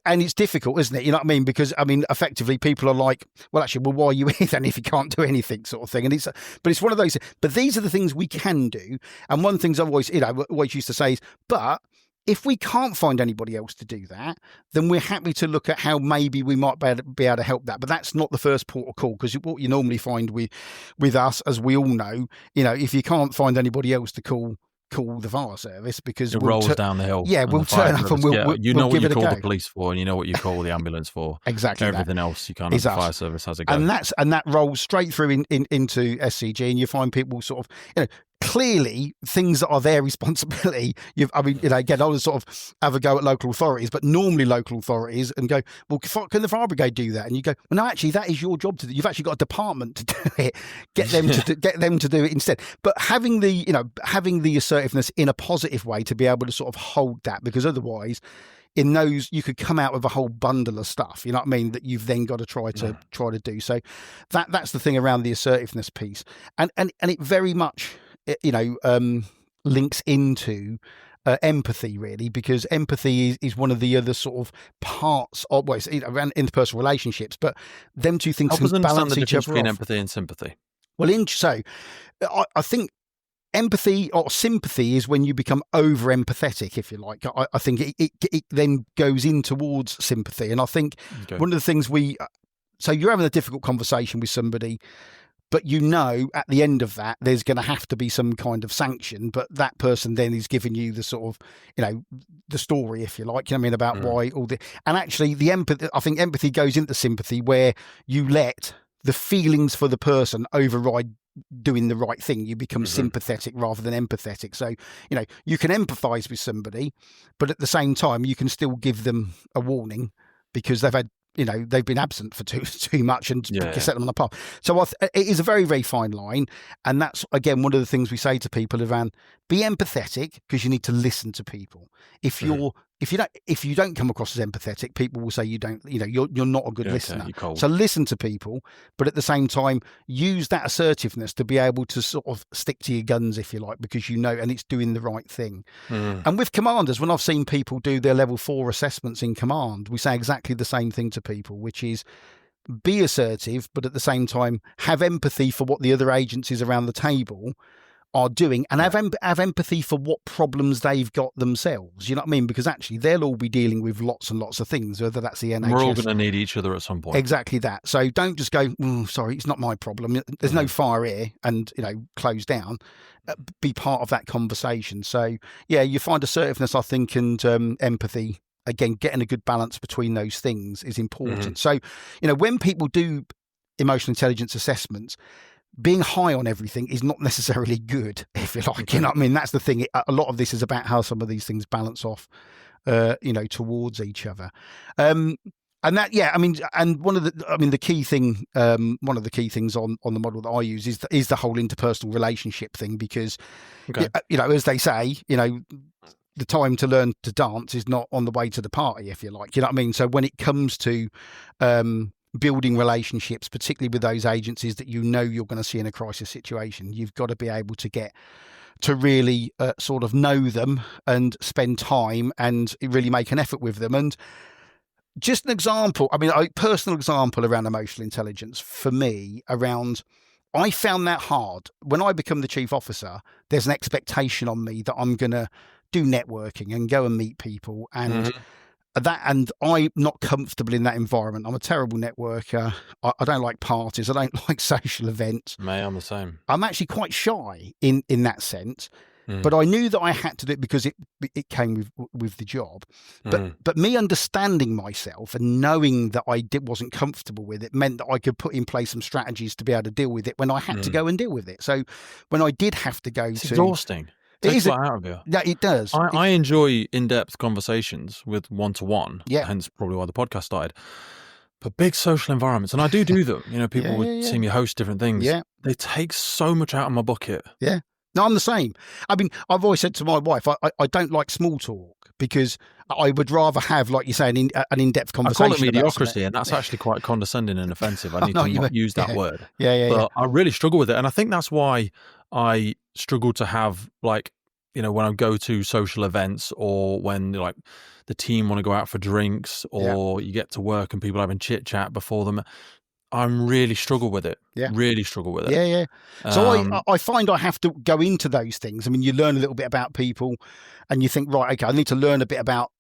and it's difficult, isn't it? You know what I mean? Because, effectively, people are like, well, actually, why are you here then if you can't do anything, sort of thing? And it's one of those... But these are the things we can do. And one of the things I've always used to say is, but if we can't find anybody else to do that, then we're happy to look at how maybe we might be able to help that. But that's not the first port of call, because what you normally find with us, as we all know, if you can't find anybody else to call the fire service, because it rolls down the hill. Yeah, we'll turn up and we'll you know we'll what you call the police for, and you know what you call the ambulance for. Exactly. Everything else you can't have the fire service has a go. And that rolls straight through into SCG, and you find people sort of, clearly things that are their responsibility. Again, I would sort of have a go at local authorities, but normally local authorities, and go, well, can the fire brigade do that? And you go, well, no, actually, that is your job to do. You've actually got a department to do it. Get them to do it instead. But having the assertiveness in a positive way to be able to sort of hold that, because otherwise, in those, you could come out with a whole bundle of stuff, you know what I mean, that you've then got to try to do. So that's the thing around the assertiveness piece, and it very much links into empathy, really, because empathy is one of the other sort of parts of around interpersonal relationships, but them two things can balance each other between off. Empathy and sympathy. Well, I think empathy or sympathy is when you become over empathetic, if you like. I think it then goes in towards sympathy, and I think one of the things so you're having a difficult conversation with somebody, but at the end of that, there's going to have to be some kind of sanction. But that person then is giving you the sort of, the story, if you like, about why all the... And actually, I think empathy goes into sympathy, where you let the feelings for the person override doing the right thing. You become sympathetic rather than empathetic. So, you can empathise with somebody, but at the same time, you can still give them a warning because they've had... they've been absent for too much, and set them on the path. So it is a very, very fine line. And that's, again, one of the things we say to people around, be empathetic, because you need to listen to people. If you don't come across as empathetic, people will say you're not a good listener. So listen to people, but at the same time, use that assertiveness to be able to sort of stick to your guns, if you like, because and it's doing the right thing. And with commanders, when I've seen people do their level 4 assessments in command, we say exactly the same thing to people, which is be assertive, but at the same time, have empathy for what the other agencies around the table are doing, and have empathy for what problems they've got themselves. You know what I mean? Because actually, they'll all be dealing with lots and lots of things, whether that's the NHS. We're all going to need each other at some point. Exactly that. So don't just go, sorry, it's not my problem. There's no fire here, and close down. Be part of that conversation. So yeah, you find assertiveness, I think, and empathy. Again, getting a good balance between those things is important. So, when people do emotional intelligence assessments, being high on everything is not necessarily good, if you like. You know what I mean? That's the thing. A lot of this is about how some of these things balance off, towards each other. And that, and one of the key thing, one of the key things on the model that I use is the whole interpersonal relationship thing, because, as they say, the time to learn to dance is not on the way to the party, if you like. You know what I mean? So when it comes to building relationships, particularly with those agencies that you're going to see in a crisis situation, you've got to be able to get to really sort of know them and spend time and really make an effort with them. And just an example, a personal example around emotional intelligence for me I found that hard. When I become the chief officer, there's an expectation on me that I'm going to do networking and go and meet people, and and I'm not comfortable in that environment. I'm a terrible networker. I don't like parties. I don't like social events. I'm the same. I'm actually quite shy in that sense. But I knew that I had to do it because it came with the job. But me understanding myself and knowing that I wasn't comfortable with it meant that I could put in place some strategies to be able to deal with it when I had to go and deal with it. So when I did have to go it's exhausting. It it takes is a lot out of you. Yeah, it does. I enjoy in-depth conversations with one-to-one. Yeah. Hence probably why the podcast started. But big social environments, and I do them. You know, people would see me host different things. Yeah. They take so much out of my bucket. Yeah. No, I'm the same. I mean, I've always said to my wife, I don't like small talk because I would rather have, like you say, an in-depth conversation. I call it mediocrity, and that's actually quite condescending and offensive. I need to not use that word. But I really struggle with it. And I think that's why I struggle to have, like, you know, when I go to social events or when, like, the team want to go out for drinks or you get to work and people having chit chat before them. I'm really struggle with it. Really struggle with it. Yeah. So I find I have to go into those things. I mean, you learn a little bit about people and you think, right, okay, I need to learn a bit about,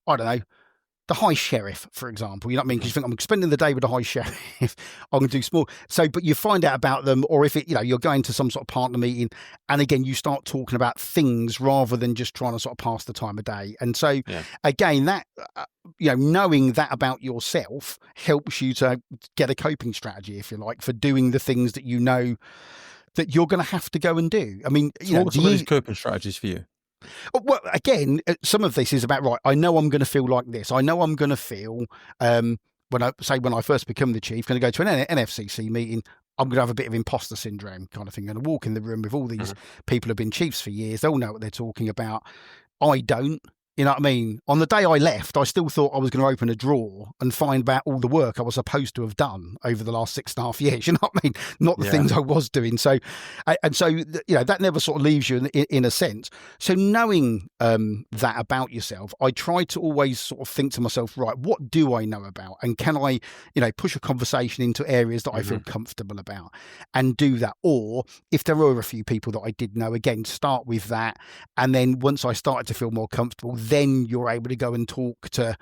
I don't know, the high sheriff, for example. You know what I mean? Because you think, I'm spending the day with the high sheriff. I'm going to do small. So, but you find out about them, or if you're going to some sort of partner meeting, and again, you start talking about things rather than just trying to sort of pass the time of day. And so, again, that, knowing that about yourself helps you to get a coping strategy, if you like, for doing the things that you know that you're going to have to go and do. I mean, what are some of these coping strategies for you? Well, again, some of this is about, right, I know I'm going to feel like this. I know I'm going to feel, when I first become the chief, going to go to an NFCC meeting, I'm going to have a bit of imposter syndrome kind of thing. Going to walk in the room with all these people who've been chiefs for years. They'll know what they're talking about. I don't. You know what I mean? On the day I left, I still thought I was going to open a drawer and find out all the work I was supposed to have done over the last 6.5 years. You know what I mean? Not the things I was doing. So, that never sort of leaves you in a sense. So knowing that about yourself, I try to always sort of think to myself, right, what do I know about? And can I, push a conversation into areas that I feel comfortable about and do that? Or if there were a few people that I did know, again, start with that. And then once I started to feel more comfortable, then you're able to go and talk to,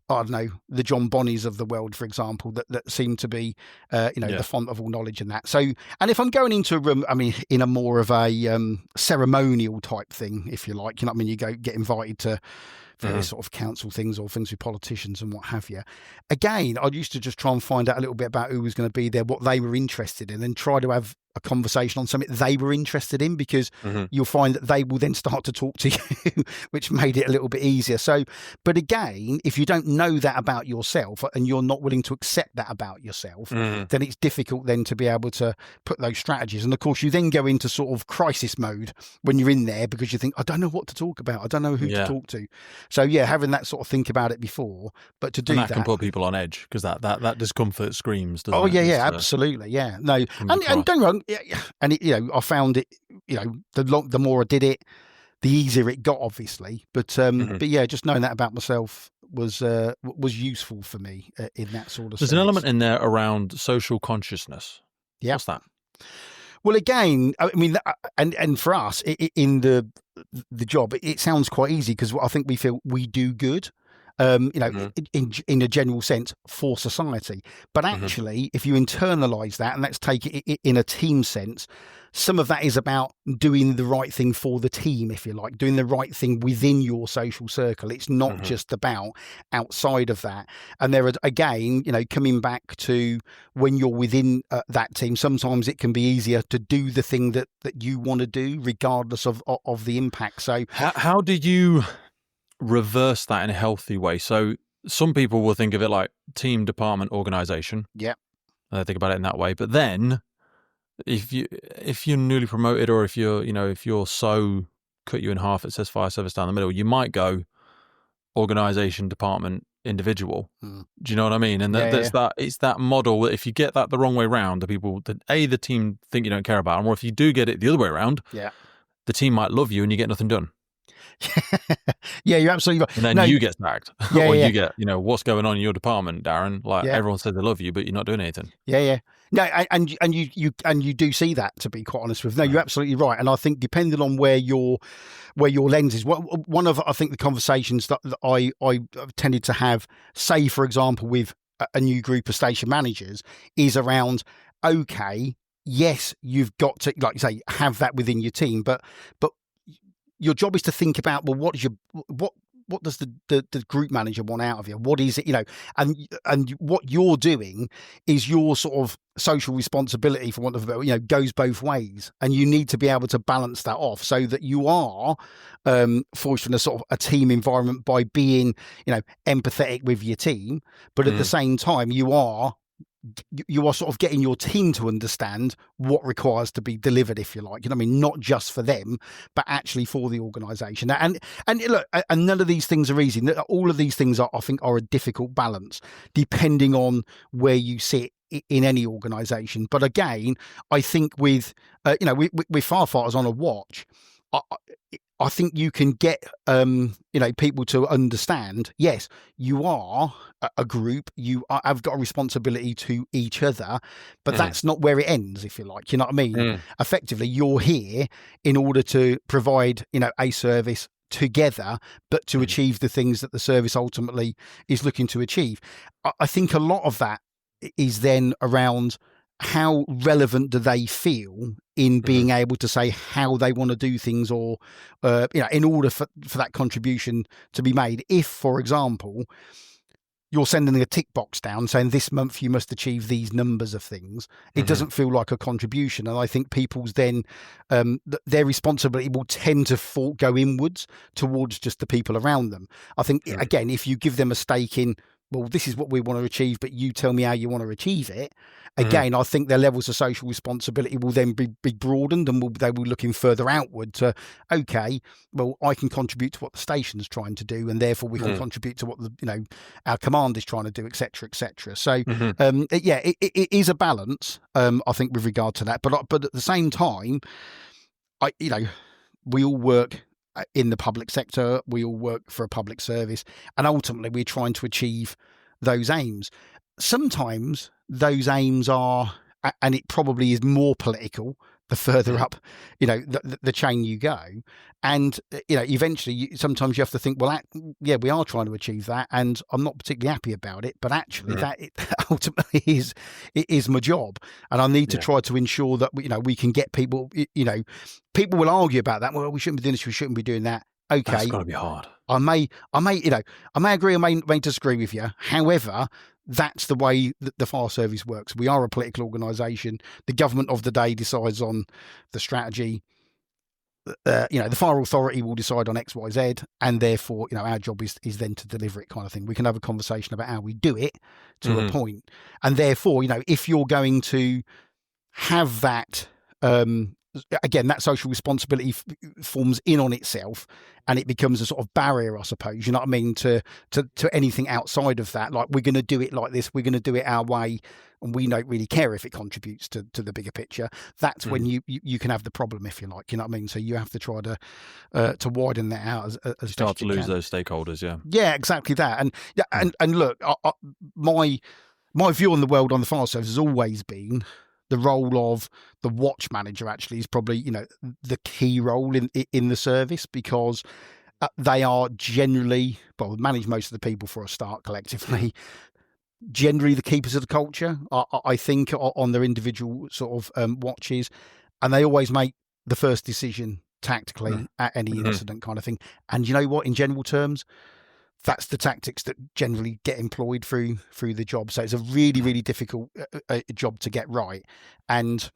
I don't know, the John Bonnies of the world, for example, that seem to be, the font of all knowledge and that. So, and if I'm going into a room, I mean, in a more of a ceremonial type thing, if you like, you know what I mean? You get invited to various sort of council things or things with politicians and what have you. Again, I used to just try and find out a little bit about who was going to be there, what they were interested in, and try to have a conversation on something they were interested in, because you'll find that they will then start to talk to you, which made it a little bit easier. So, but again, if you don't know that about yourself and you're not willing to accept that about yourself, then it's difficult then to be able to put those strategies. And of course, you then go into sort of crisis mode when you're in there, because you think, I don't know what to talk about. I don't know who to talk to. So yeah, having that sort of think about it before, but to do that can put people on edge, because that discomfort screams, doesn't it? Oh yeah, absolutely, yeah. No, and don't get me wrong, and I found it, the more I did it, the easier it got, obviously. But yeah, just knowing that about myself was useful for me in that sort of sense. There's an element in there around social consciousness. Yeah, what's that? Well, again, I mean, and for us in the job, it sounds quite easy because I think we feel we do good. In a general sense for society. But actually, if you internalize that, and let's take it in a team sense, some of that is about doing the right thing for the team, if you like, doing the right thing within your social circle. It's not just about outside of that. And there are, again, coming back to when you're within that team, sometimes it can be easier to do the thing that you want to do, regardless of the impact. So how did you reverse that in a healthy way? So some people will think of it like team, department, organization. Yeah. Think about it in that way. But then if you're newly promoted, or if you're so cut you in half, it says fire service down the middle, you might go organization, department, individual. Do you know what I mean? And it's that model that if you get that the wrong way around, the team think you don't care about them, or if you do get it the other way around, the team might love you and you get nothing done. Yeah, you're absolutely right. And then you get sacked. You get, what's going on in your department, Darren? Like everyone says they love you, but you're not doing anything. Yeah. No, and you do see that, to be quite honest with. No, you're absolutely right. And I think depending on where your lens is, one of, I think, the conversations that I tended to have, say for example, with a new group of station managers, is around, okay, yes, you've got to, like you say, have that within your team, but your job is to think about, well, what does the group manager want out of you? What is it, and what you're doing is your sort of social responsibility, for want of a better, goes both ways, and you need to be able to balance that off so that you are fostering a sort of a team environment by being, empathetic with your team, but at the same time you are sort of getting your team to understand what requires to be delivered, if you like. Not just for them, but actually for the organisation. And look, and none of these things are easy. All of these things I think are a difficult balance, depending on where you sit in any organisation. But again, I think with firefighters on a watch, I think you can get people to understand, yes, you are a group, have got a responsibility to each other, but that's not where it ends, if you like. You know what I mean? Effectively, you're here in order to provide a service together, but to achieve the things that the service ultimately is looking to achieve. I think a lot of that is then around how relevant do they feel in being able to say how they want to do things, or in order for that contribution to be made. If, for example, you're sending a tick box down saying this month you must achieve these numbers of things, it doesn't feel like a contribution. And I think people's then their responsibility will tend to go inwards towards just the people around them. I think, again, if you give them a stake in, well, this is what we want to achieve, but you tell me how you want to achieve it. Again, I think their levels of social responsibility will then be broadened, and they will be looking further outward to, okay, well, I can contribute to what the station's trying to do, and therefore we can contribute to what our command is trying to do, etc., etc. So, it is a balance, I think, with regard to that. But at the same time, we all work in the public sector, we all work for a public service, and ultimately we're trying to achieve those aims. Sometimes those aims are, and it probably is more political the further up the chain you go, and eventually sometimes you have to think, well, we are trying to achieve that, and I'm not particularly happy about it, but actually that ultimately is my job, and I need to try to ensure that we can get people. People will argue about that. Well, we shouldn't be doing this, we shouldn't be doing that. Okay, that's got to be hard. I may agree, I may disagree with you. However, that's the way that the fire service works. We are a political organisation. The government of the day decides on the strategy. The fire authority will decide on X, Y, Z, and therefore, our job is then to deliver it, kind of thing. We can have a conversation about how we do it to a point, and therefore, if you're going to have that. Again, that social responsibility forms in on itself, and it becomes a sort of barrier, I suppose, you know what I mean, to anything outside of that. Like, we're going to do it like this, we're going to do it our way, and we don't really care if it contributes to the bigger picture. That's when you can have the problem, if you like, you know what I mean. So you have to try to widen that out as start to lose those stakeholders. Yeah, exactly that. And look, my view on the world on the fire service has always been the role of the watch manager actually is probably, the key role in the service, because they are generally, manage most of the people for a start collectively, generally the keepers of the culture, I think, on their individual sort of watches, and they always make the first decision tactically at any incident, kind of thing. And you know what, in general terms, that's the tactics that generally get employed through the job. So it's a really, really difficult job to get right, and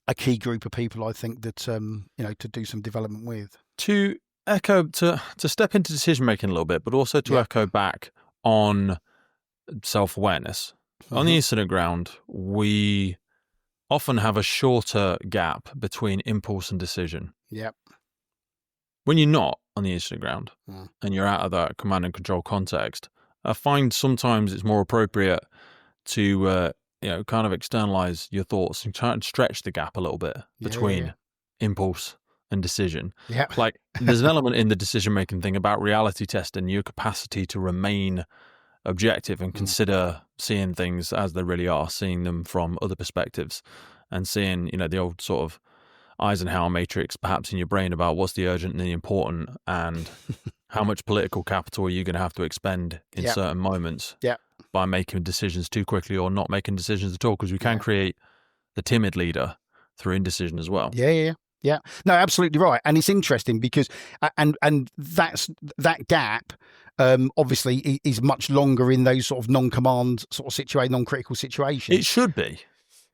a key group of people, I think, that to do some development with. To echo, to step into decision making a little bit, but also to echo back on self-awareness. On the incident ground, we often have a shorter gap between impulse and decision. Yep. When you're not on the incident ground and you're out of that command and control context, I find sometimes it's more appropriate to kind of externalize your thoughts and try and stretch the gap a little bit between impulse and decision. Yeah. Like, there's an element in the decision making thing about reality testing your capacity to remain objective and consider seeing things as they really are, seeing them from other perspectives, and seeing the old sort of Eisenhower matrix perhaps in your brain about what's the urgent and the important, and how much political capital are you going to have to expend in certain moments by making decisions too quickly or not making decisions at all, because we can create the timid leader through indecision as well. Yeah. Yeah, no, absolutely right, and it's interesting because, and that gap, obviously is much longer in those sort of non-command sort of situation, non-critical situations. It should be.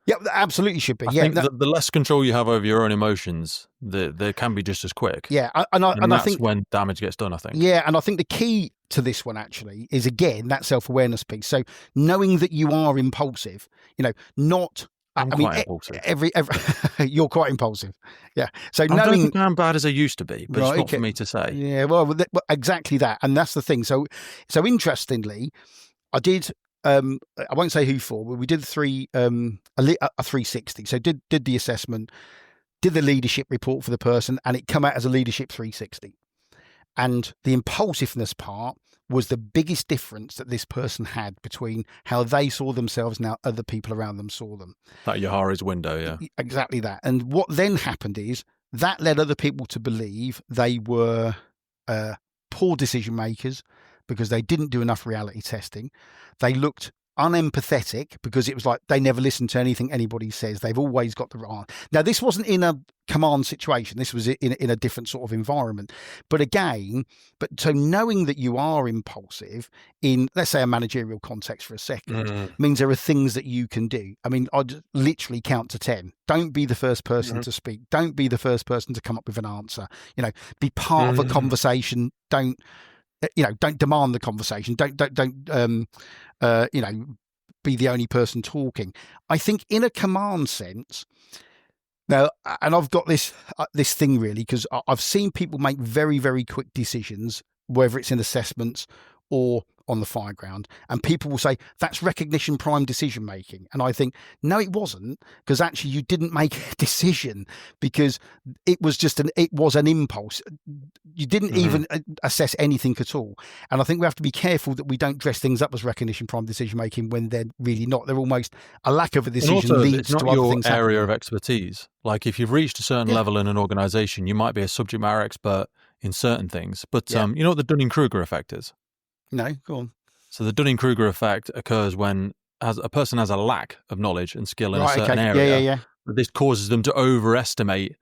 Yeah, absolutely should be. I Yeah, think that the less control you have over your own emotions, they can be just as quick. yeah, and I that's think when damage gets done, I think. yeah, and I think the key to this one actually is again that self-awareness piece. So knowing that you are impulsive, not. I'm I mean, quite impulsive. every you're quite impulsive. Yeah. So I don't knowing think I'm bad as I used to be, but right, it's not okay. for me to say. Yeah, well, exactly that, and that's the thing. So interestingly, I did. I won't say who for, but we did a 360. So did the assessment, did the leadership report for the person, and it come out as a leadership 360. And the impulsiveness part was the biggest difference that this person had between how they saw themselves and how other people around them saw them. That Yahari's window, yeah. Exactly that. And what then happened is that led other people to believe they were poor decision makers because they didn't do enough reality testing. They looked unempathetic because it was like they never listen to anything anybody says. They've always got the right. Now, this wasn't in a command situation. This was in a different sort of environment. But again, so knowing that you are impulsive in, let's say, a managerial context for a second, means there are things that you can do. I mean, I'd literally count to 10. Don't be the first person to speak. Don't be the first person to come up with an answer. Be part of a conversation. Don't demand the conversation. Don't be the only person talking. I think in a command sense now, and I've got this thing really because I've seen people make very, very quick decisions, whether it's in assessments or on the fireground, and people will say that's recognition prime decision making, and I think no, it wasn't, because actually you didn't make a decision because it was an impulse. You didn't even assess anything at all, and I think we have to be careful that we don't dress things up as recognition prime decision making when they're really not. They're almost a lack of a decision also, leads it's not to other your things area happening. of expertise. Like if you've reached a certain level in an organization, you might be a subject matter expert in certain things, but you know what the Dunning-Kruger effect is? No, go on. So the Dunning-Kruger effect occurs when a person has a lack of knowledge and skill in a certain area. Yeah. This causes them to overestimate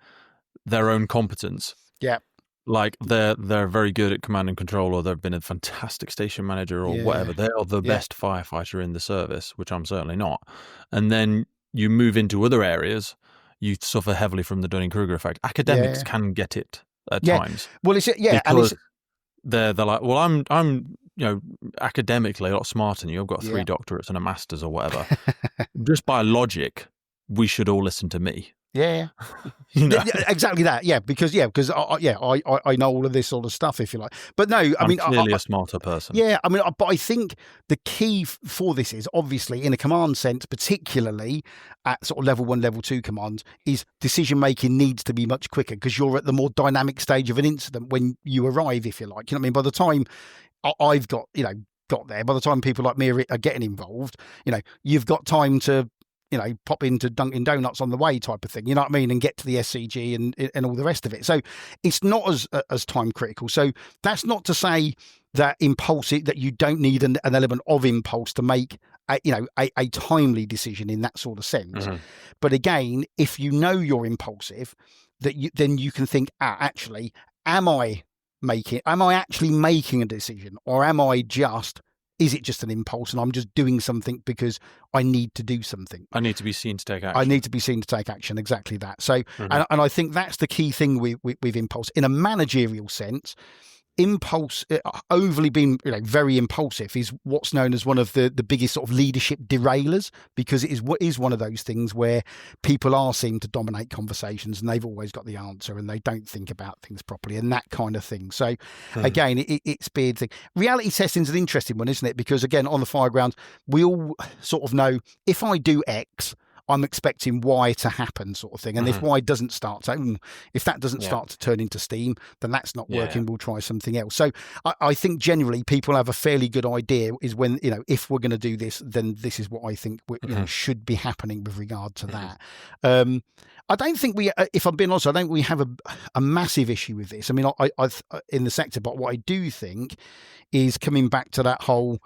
their own competence. Yeah. Like they're very good at command and control, or they've been a fantastic station manager or whatever. They are the best firefighter in the service, which I'm certainly not. And then you move into other areas, you suffer heavily from the Dunning-Kruger effect. Academics can get it at times. Well, it's because they're like, well, I'm academically a lot smarter than you. I've got 3 doctorates and a master's or whatever. Just by logic, we should all listen to me. Yeah. Exactly that. Yeah, because I know all of this sort of stuff, if you like. But no, I mean, clearly a smarter person. Yeah, I mean, but I think the key for this is obviously in a command sense, particularly at sort of level 1, level 2 command, is decision making needs to be much quicker because you're at the more dynamic stage of an incident when you arrive, if you like. You know what I mean? By the time I've got there, by the time people like me are getting involved, you've got time to pop into Dunkin' Donuts on the way type of thing, you know what I mean, and get to the SCG and all the rest of it. So it's not as time critical. So that's not to say that that you don't need an element of impulse to make a timely decision in that sort of sense. But again, if you know you're impulsive, then you can think, actually, am I actually making a decision, or is it just an impulse and I'm just doing something because I need to do something? I need to be seen to take action. I need to be seen to take action. Exactly that. So, and I think that's the key thing with impulse. In a managerial sense, impulse, overly being very impulsive, is what's known as one of the biggest sort of leadership derailers, because it is one of those things where people are seen to dominate conversations and they've always got the answer and they don't think about things properly and that kind of thing. So again, it's big thing. Reality testing is an interesting one, isn't it? Because again, on the fireground, we all sort of know if I do X, I'm expecting Y to happen, sort of thing. And if Y doesn't start, if that doesn't start to turn into steam, then that's not working. We'll try something else. So I think generally people have a fairly good idea is when, if we're going to do this, then this is what I think should be happening with regard to that. I don't think if I'm being honest, I don't think we have a massive issue with this. I mean, I've in the sector, but what I do think is coming back to that whole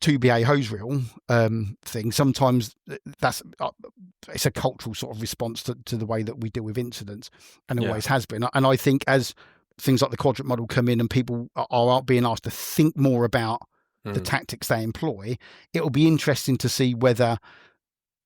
2BA hose reel thing, sometimes it's a cultural sort of response to the way that we deal with incidents, and always has been. And I think as things like the quadrant model come in and people are being asked to think more about the tactics they employ, it will be interesting to see whether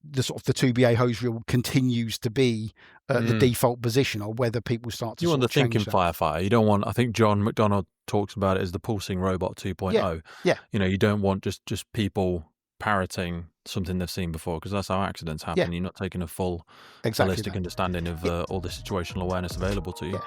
the sort of the 2BA hose reel continues to be the default position, or whether people start to. You want the thinking that. firefighter. You don't want. I think John McDonald talks about it as the pulsing robot 2.0. Yeah. You don't want just people parroting something they've seen before, because that's how accidents happen. You're not taking a full holistic understanding of all the situational awareness available to you.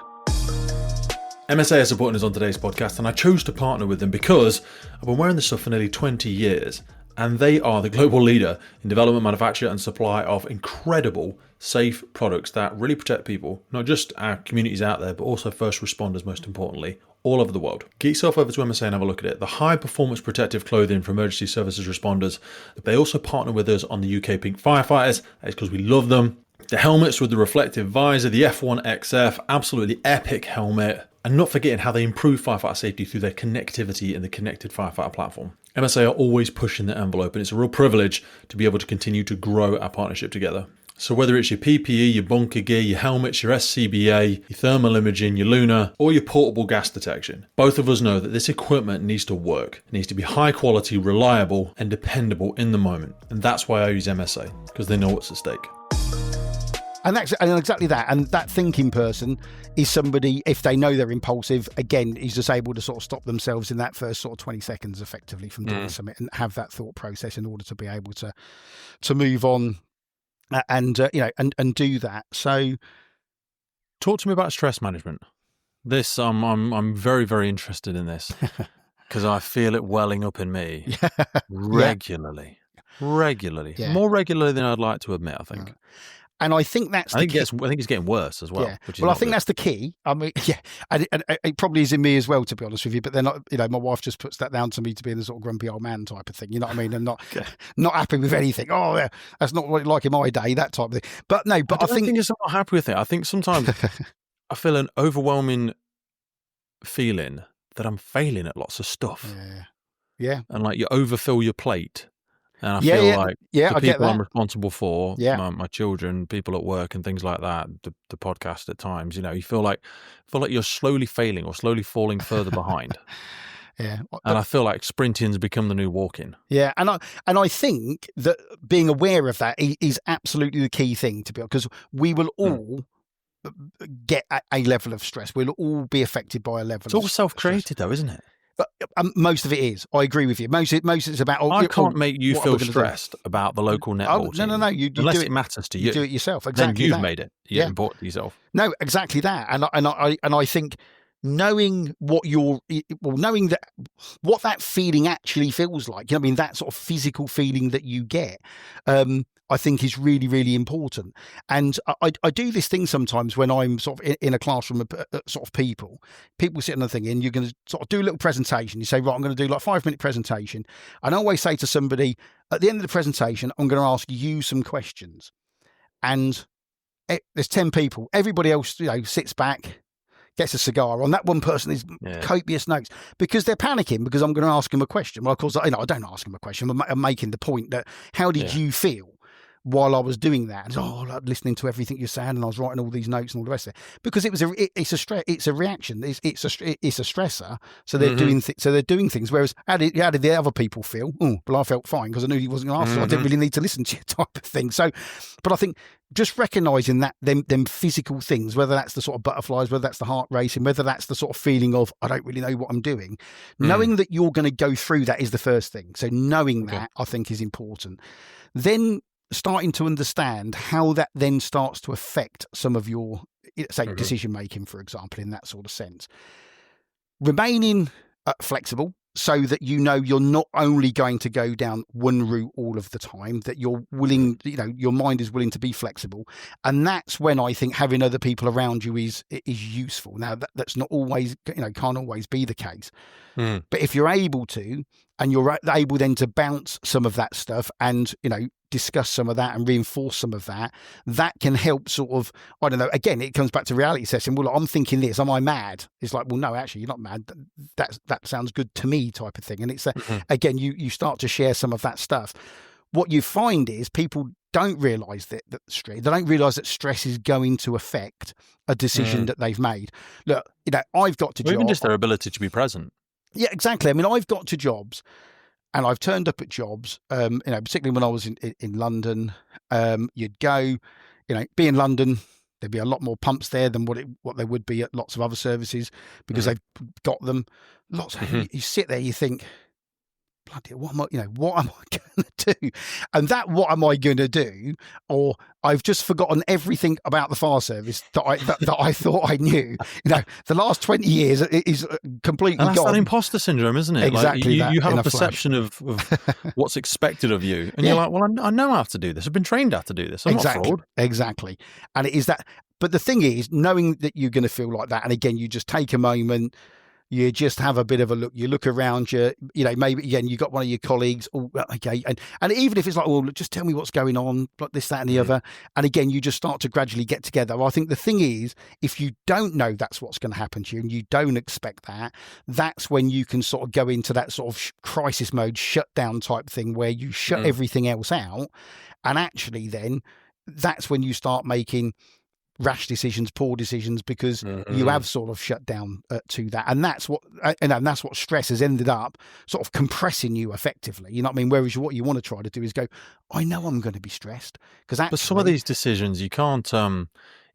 MSA are supporting us on today's podcast, and I chose to partner with them because I've been wearing this stuff for nearly 20 years. And they are the global leader in development, manufacture, and supply of incredible, safe products that really protect people, not just our communities out there, but also first responders, most importantly, all over the world. Get yourself over to MSA and have a look at it. The high-performance protective clothing for emergency services responders. They also partner with us on the UK Pink Firefighters. It's because we love them. The helmets with the reflective visor, the F1XF, absolutely epic helmet. And not forgetting how they improve firefighter safety through their connectivity in the connected firefighter platform. MSA are always pushing the envelope, and it's a real privilege to be able to continue to grow our partnership together. So whether it's your PPE, your bunker gear, your helmets, your SCBA, your thermal imaging, your Luna, or your portable gas detection, both of us know that this equipment needs to work. It needs to be high quality, reliable, and dependable in the moment. And that's why I use MSA, because they know what's at stake. And exactly that. And that thinking person is somebody, if they know they're impulsive, again, is just able to sort of stop themselves in that first sort of 20 seconds effectively from doing something, and have that thought process in order to be able to move on and do that. So talk to me about stress management. This, I'm very, very interested in this because I feel it welling up in me regularly. Yeah. More regularly than I'd like to admit, I think. And I think that's I think it's getting worse as well. Yeah. Well, I think that's the key. I mean, and it probably is in me as well, to be honest with you. But they're not. My wife just puts that down to me to be the sort of grumpy old man type of thing. You know what I mean? And not happy with anything. Oh, yeah, that's not what it's like in my day. That type of thing. But no. But I think it's not happy with it. I think sometimes I feel an overwhelming feeling that I'm failing at lots of stuff. Yeah. And like you overfill your plate. And I feel like the people I'm responsible for, my children, people at work and things like that, the podcast at times, you feel like you're slowly failing or slowly falling further behind. And I feel like sprinting's become the new walking. Yeah, and I think that being aware of that is absolutely the key thing, to be honest, because we will all get a level of stress. We'll all be affected by a level. It's all self-created, though, isn't it? But most of it is. I agree with you. Most it's about. I can't make you feel stressed about the local netball team. No. You unless do it matters to you. You do it yourself. Exactly. Then you've made it. You import it yourself. No, exactly that. And I think knowing what that feeling actually feels like. I mean, that sort of physical feeling that you get. I think is really, really important. And I do this thing sometimes when I'm sort of in a classroom of sort of people sitting there thinking, you're going to sort of do a little presentation. You say, right, I'm going to do like a 5-minute presentation. And I always say to somebody at the end of the presentation, I'm going to ask you some questions. And there's 10 people. Everybody else, sits back, gets a cigar on. That one person is copious notes because they're panicking because I'm going to ask them a question. Well, of course, I don't ask them a question. I'm making the point that how did you feel while I was doing that? And like listening to everything you're saying, and I was writing all these notes and all the rest of it because it's a reaction. It's a stressor. So they're doing things. Whereas how did the other people feel? Oh, well, I felt fine because I knew he wasn't going to ask, so I didn't really need to listen to you, type of thing. So, but I think just recognising that them physical things, whether that's the sort of butterflies, whether that's the heart racing, whether that's the sort of feeling of I don't really know what I'm doing, knowing that you're going to go through that is the first thing. So knowing that I think is important. Then starting to understand how that then starts to affect some of your, decision making, for example, in that sort of sense. Remaining flexible so that you're not only going to go down one route all of the time, that you're willing, your mind is willing to be flexible. And that's when I think having other people around you is useful. Now, that's not always, can't always be the case. Mm. But if you're able to, and you're able then to bounce some of that stuff and, discuss some of that and reinforce some of that, that can help sort of, I don't know, again, it comes back to reality assessing. Well, I'm thinking this, am I mad? It's like, well, no, actually, you're not mad. That sounds good to me type of thing. And it's, again, you start to share some of that stuff. What you find is people don't realise that stress. They don't realise that stress is going to affect a decision that they've made. Look, I've got to even just their ability to be present. Yeah, exactly. I mean, I've got to jobs, and I've turned up at jobs. Particularly when I was in London, you'd go, be in London. There'd be a lot more pumps there than what there would be at lots of other services because they've got them. Lots. You sit there, you think, bloody, what am I going to do? And what am I going to do? Or I've just forgotten everything about the fire service that I thought I knew. The last 20 years is completely and that's gone. That imposter syndrome, isn't it? Exactly. Like you have a perception of what's expected of you. And you're like, well, I know how to do this. I've been trained how to do this. I'm not fraud. Exactly. And it is that. But the thing is, knowing that you're going to feel like that, and again, you just take a moment, you just have a bit of a look. You look around you, maybe again, you got one of your colleagues. Oh, okay. And even if it's like, well, just tell me what's going on, like this, that, and the other. And again, you just start to gradually get together. I think the thing is, if you don't know that's what's going to happen to you and you don't expect that, that's when you can sort of go into that sort of crisis mode, shutdown type thing where you shut everything else out. And actually then that's when you start making rash decisions, poor decisions, because you have sort of shut down to that. And that's what stress has ended up sort of compressing you effectively. You know what I mean? Whereas what you want to try to do is go, I know I'm going to be stressed. But some of these decisions you can't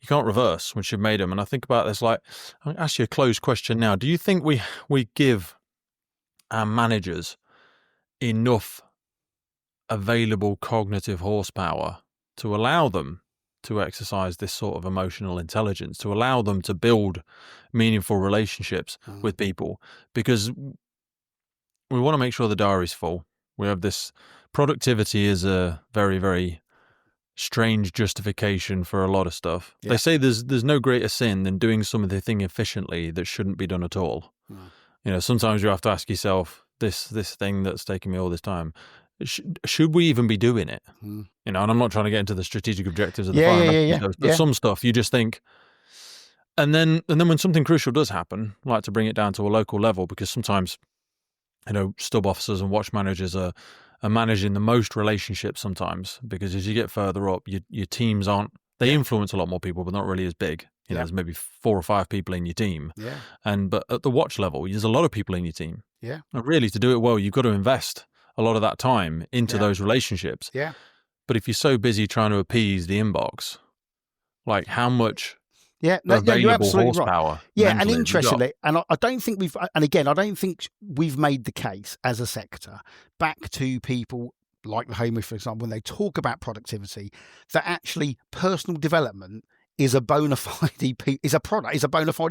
reverse once you've made them. And I think about this, like, I'll ask you a closed question now. Do you think we give our managers enough available cognitive horsepower to allow them to exercise this sort of emotional intelligence, to allow them to build meaningful relationships with people? Because we want to make sure the diary's full. We have this productivity is a very, very strange justification for a lot of stuff. They say there's no greater sin than doing something efficiently that shouldn't be done at all. Sometimes you have to ask yourself, this thing that's taking me all this time, should we even be doing it? And I'm not trying to get into the strategic objectives of the fire, but some stuff you just think. And then when something crucial does happen, I like to bring it down to a local level, because sometimes, stub officers and watch managers are managing the most relationships sometimes, because as you get further up, your teams they influence a lot more people, but not really as big. There's maybe 4 or 5 people in your team. But at the watch level, there's a lot of people in your team. And really, to do it well, you've got to invest a lot of that time into those relationships. But if you're so busy trying to appease the inbox, like how much available horsepower? Right. And interestingly, and I don't think we've made the case as a sector back to people like the Home Office, for example, when they talk about productivity, that actually personal development is a bona fide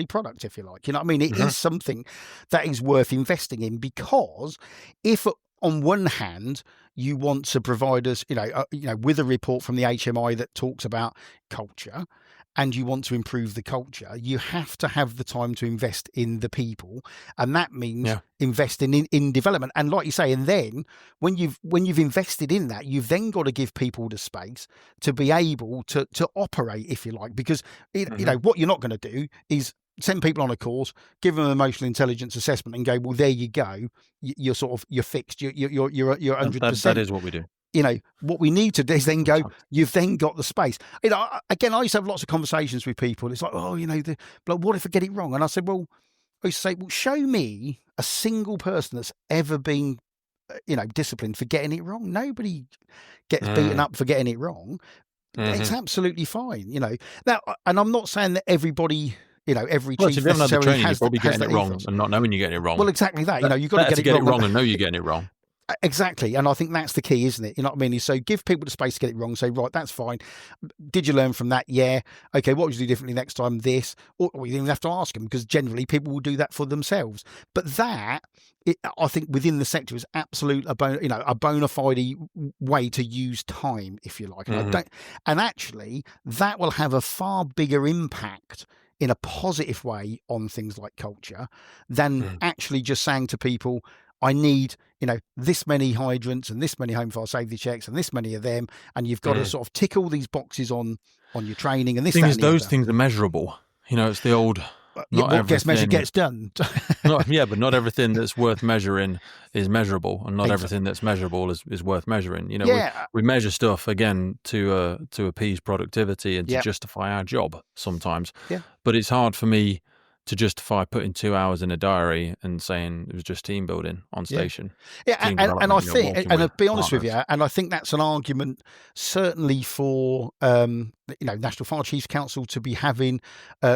product, if you like. You know what I mean? It is something that is worth investing in, because if on one hand, you want to provide us, with a report from the HMI that talks about culture, and you want to improve the culture, you have to have the time to invest in the people, and that means investing in development. And like you say, and then when you've invested in that, you've then got to give people the space to be able to operate, if you like, because what you're not going to do is send people on a course, give them an emotional intelligence assessment, and go, well, there you go. You're fixed. You're 100%. That is what we do. What we need to do is then go, you've then got the space. Again, I used to have lots of conversations with people. It's like, but what if I get it wrong? And I said, I used to say, show me a single person that's ever been, disciplined for getting it wrong. Nobody gets beaten up for getting it wrong. It's absolutely fine, Now, and I'm not saying that everybody, every chief if you haven't had the training, you're probably getting it wrong ethos. And not knowing you're getting it wrong. Well, exactly that. You've got to get it wrong and know you're getting it wrong. Exactly. And I think that's the key, isn't it? You know what I mean? So give people the space to get it wrong. Say, right, that's fine. Did you learn from that? Yeah. Okay, what would you do differently next time? This. Or you don't even have to ask them, because generally people will do that for themselves. But that, I think, within the sector is absolute a bona fide way to use time, if you like. And actually, that will have a far bigger impact in a positive way on things like culture than actually just saying to people, I need, this many hydrants and this many home fire safety checks and this many of them, and you've got to sort of tick all these boxes on your training and this, Thing that, is, and the those other. things are measurable. It's the old. Not What gets measured everything gets done. but not everything that's worth measuring is measurable, and not Exactly. everything that's measurable is worth measuring. Yeah. We measure stuff again to appease productivity and to Yeah. justify our job sometimes. Yeah. But it's hard for me to justify putting 2 hours in a diary and saying it was just team building on station. Yeah, Team and I development, think, walking and with I'll be honest with partners. you, and I think that's an argument certainly for National Fire Chiefs Council to be having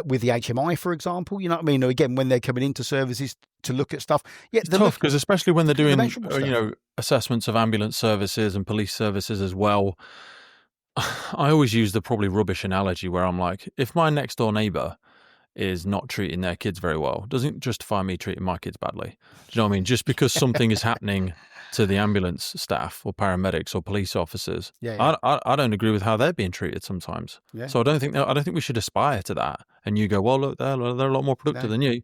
with the HMI, for example. You know what I mean? Again, when they're coming into services to look at stuff, It's tough because especially when they're doing stuff. assessments of ambulance services and police services as well. I always use the probably rubbish analogy where I'm like, if my next door neighbour is not treating their kids very well, doesn't justify me treating my kids badly. Do you know what I mean? Just because something is happening to the ambulance staff or paramedics or police officers, I don't agree with how they're being treated sometimes. Yeah. So I don't think we should aspire to that. And you go, well, look, they're a lot more productive than you.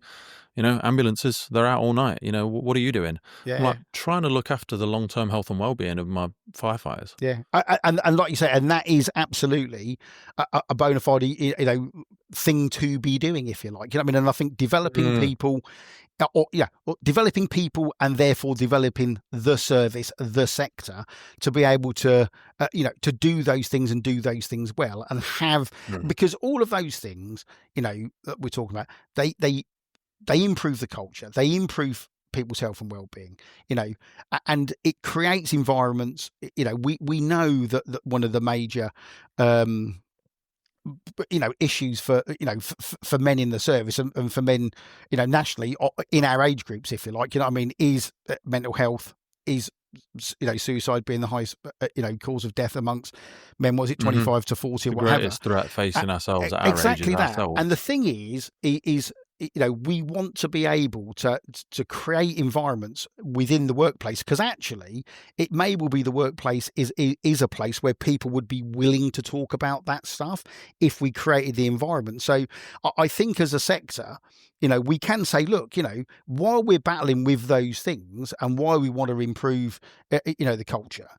Ambulances, they're out all night. What are you doing? Yeah. I'm like trying to look after the long-term health and well-being of my firefighters. Yeah. And like you say, and that is absolutely a bona fide, thing to be doing, if you like. You know what I mean? And I think developing people, developing people and therefore developing the service, the sector to be able to, to do those things and do those things well and have, because all of those things, that we're talking about, they improve the culture, they improve people's health and well-being, and it creates environments. We know that one of the major issues for for men in the service and for men nationally in our age groups, if you like, is mental health, is suicide being the highest cause of death amongst men. Was it 25 to 40 or whatever? Greatest threat facing ourselves at our exactly age that ourselves. And the thing is we want to be able to create environments within the workplace, because actually it may well be the workplace is a place where people would be willing to talk about that stuff if we created the environment. So I think as a sector, we can say, look, while we're battling with those things and why we want to improve, the culture,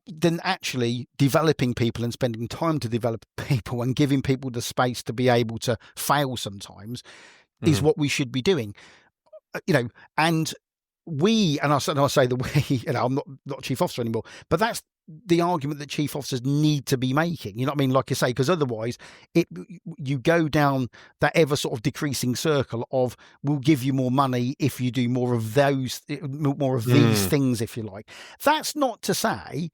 then actually developing people and spending time to develop people and giving people the space to be able to fail sometimes is what we should be doing. And I say the way, I'm not chief officer anymore, but that's the argument that chief officers need to be making. You know what I mean? Like I say, because otherwise you go down that ever sort of decreasing circle of, we'll give you more money if you do more of these things, if you like. That's not to say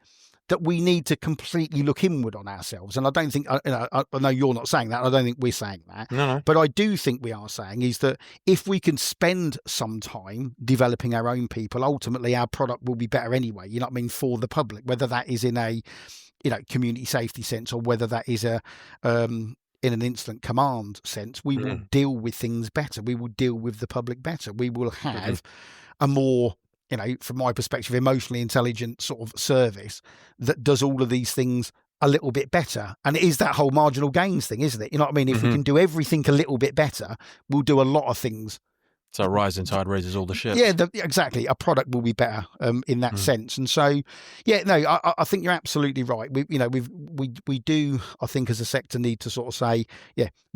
that we need to completely look inward on ourselves. And I don't think, I know you're not saying that. I don't think we're saying that. No. But I do think we are saying is that if we can spend some time developing our own people, ultimately our product will be better anyway, you know what I mean, for the public, whether that is in a, community safety sense or whether that is in an incident command sense. We will deal with things better. We will deal with the public better. We will have a more, from my perspective, emotionally intelligent sort of service that does all of these things a little bit better. And it is that whole marginal gains thing, isn't it? You know what I mean? If we can do everything a little bit better, we'll do a lot of things. So rising tide raises all the ships. Yeah, exactly. A product will be better in that sense. And so, I think you're absolutely right. We do, I think, as a sector, need to sort of say,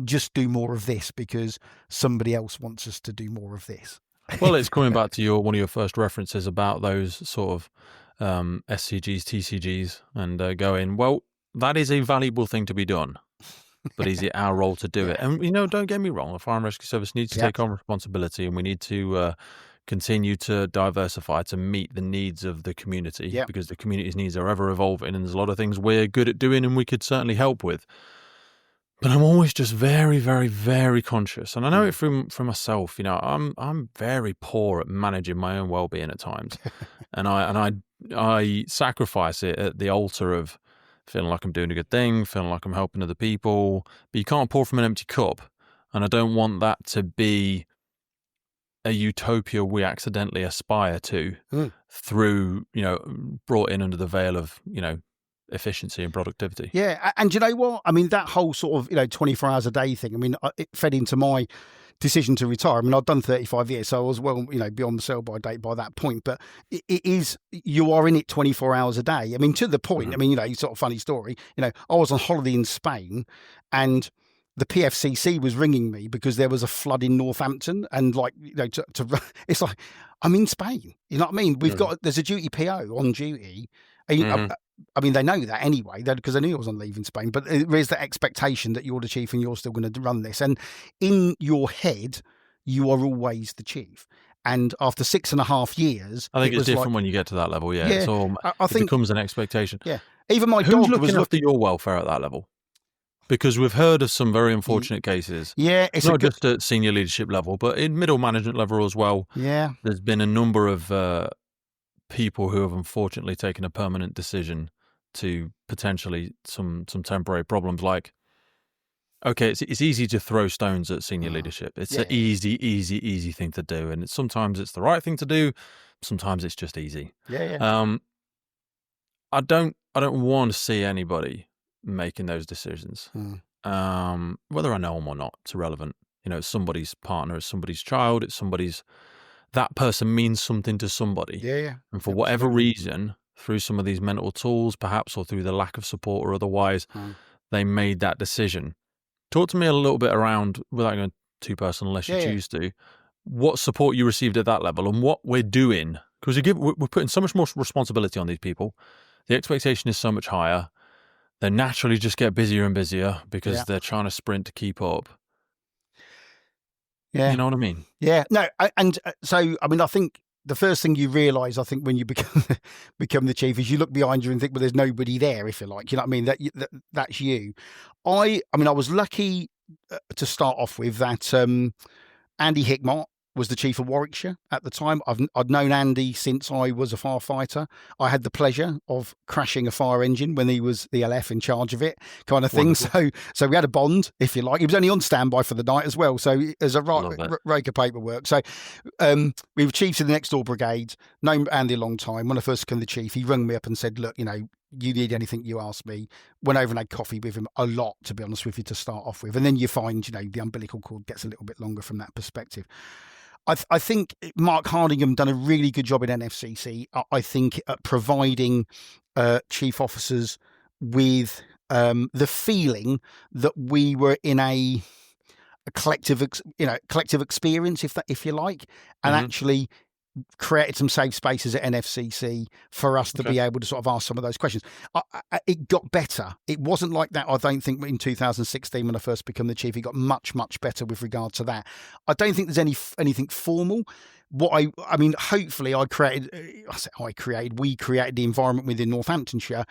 just do more of this because somebody else wants us to do more of this. Well, it's coming back to one of your first references about those sort of SCGs, TCGs, and going, well, that is a valuable thing to be done, but is it our role to do it? And, don't get me wrong, the Fire and Rescue Service needs to take on responsibility, and we need to continue to diversify to meet the needs of the community, because the community's needs are ever evolving, and there's a lot of things we're good at doing and we could certainly help with. But I'm always just very, very, very conscious, and I know it from myself. I'm very poor at managing my own well-being at times, and I sacrifice it at the altar of feeling like I'm doing a good thing, feeling like I'm helping other people. But you can't pour from an empty cup, and I don't want that to be a utopia we accidentally aspire to through, brought in under the veil of, efficiency and productivity. Yeah, and you know what? I mean, that whole sort of 24 hours a day thing. I mean, it fed into my decision to retire. I mean, I've done 35 years, so I was well, beyond the sell-by date by that point. But it is, you are in it 24 hours a day. I mean, to the point. Mhm. I mean, sort of funny story. I was on holiday in Spain, and the PFCC was ringing me because there was a flood in Northampton, and it's like I'm in Spain. You know what I mean? There's a duty PO on duty. Mhm. I mean, they know that anyway, because they knew I was on leave in Spain. But there is that expectation that you're the chief and you're still going to run this. And in your head, you are always the chief. And after 6.5 years, I think it it's was different like, when you get to that level. Yeah, yeah, it think, becomes an expectation. yeah. Even my Who's dog looking was after your welfare at that level? Because we've heard of some very unfortunate cases. Yeah, it's not just at senior leadership level, but in middle management level as well. Yeah, there's been a number of people who have unfortunately taken a permanent decision to potentially some temporary problems. Like, okay, it's easy to throw stones at senior leadership. It's an easy thing to do, and sometimes it's the right thing to do. Sometimes it's just easy. Yeah. I don't want to see anybody making those decisions. Whether I know them or not, it's irrelevant. It's somebody's partner, it's somebody's child, that person means something to somebody. Yeah. And for whatever reason, through some of these mental tools, perhaps, or through the lack of support or otherwise, they made that decision. Talk to me a little bit around, without going too personal unless you choose to, what support you received at that level and what we're doing. Because we're putting so much more responsibility on these people. The expectation is so much higher. They naturally just get busier and busier because they're trying to sprint to keep up. Yeah. You know what I mean? Yeah. No, so, I mean, I think the first thing you realise, I think, when you become the chief is you look behind you and think, well, there's nobody there, if you like. You know what I mean? That's you. I mean, I was lucky to start off with that Andy Hickmott was the chief of Warwickshire at the time. I'd known Andy since I was a firefighter. I had the pleasure of crashing a fire engine when he was the LF in charge of it, kind of thing. Wonderful. So we had a bond, if you like. He was only on standby for the night as well. So there's a rake of paperwork. So we were chiefs in the next door brigade. Known Andy a long time. When I first became the chief, he rang me up and said, look, you need anything, you ask me. Went over and had coffee with him a lot, to be honest with you, to start off with. And then you find, the umbilical cord gets a little bit longer from that perspective. I think Mark Hardingham done a really good job in NFCC. I think at providing chief officers with the feeling that we were in a collective experience, if you like, and actually created some safe spaces at NFCC for us to be able to sort of ask some of those questions. It got better. It wasn't like that, I don't think, in 2016 when I first became the chief. It got much, much better with regard to that. I don't think there's anything formal. I mean, hopefully we created the environment within Northamptonshire.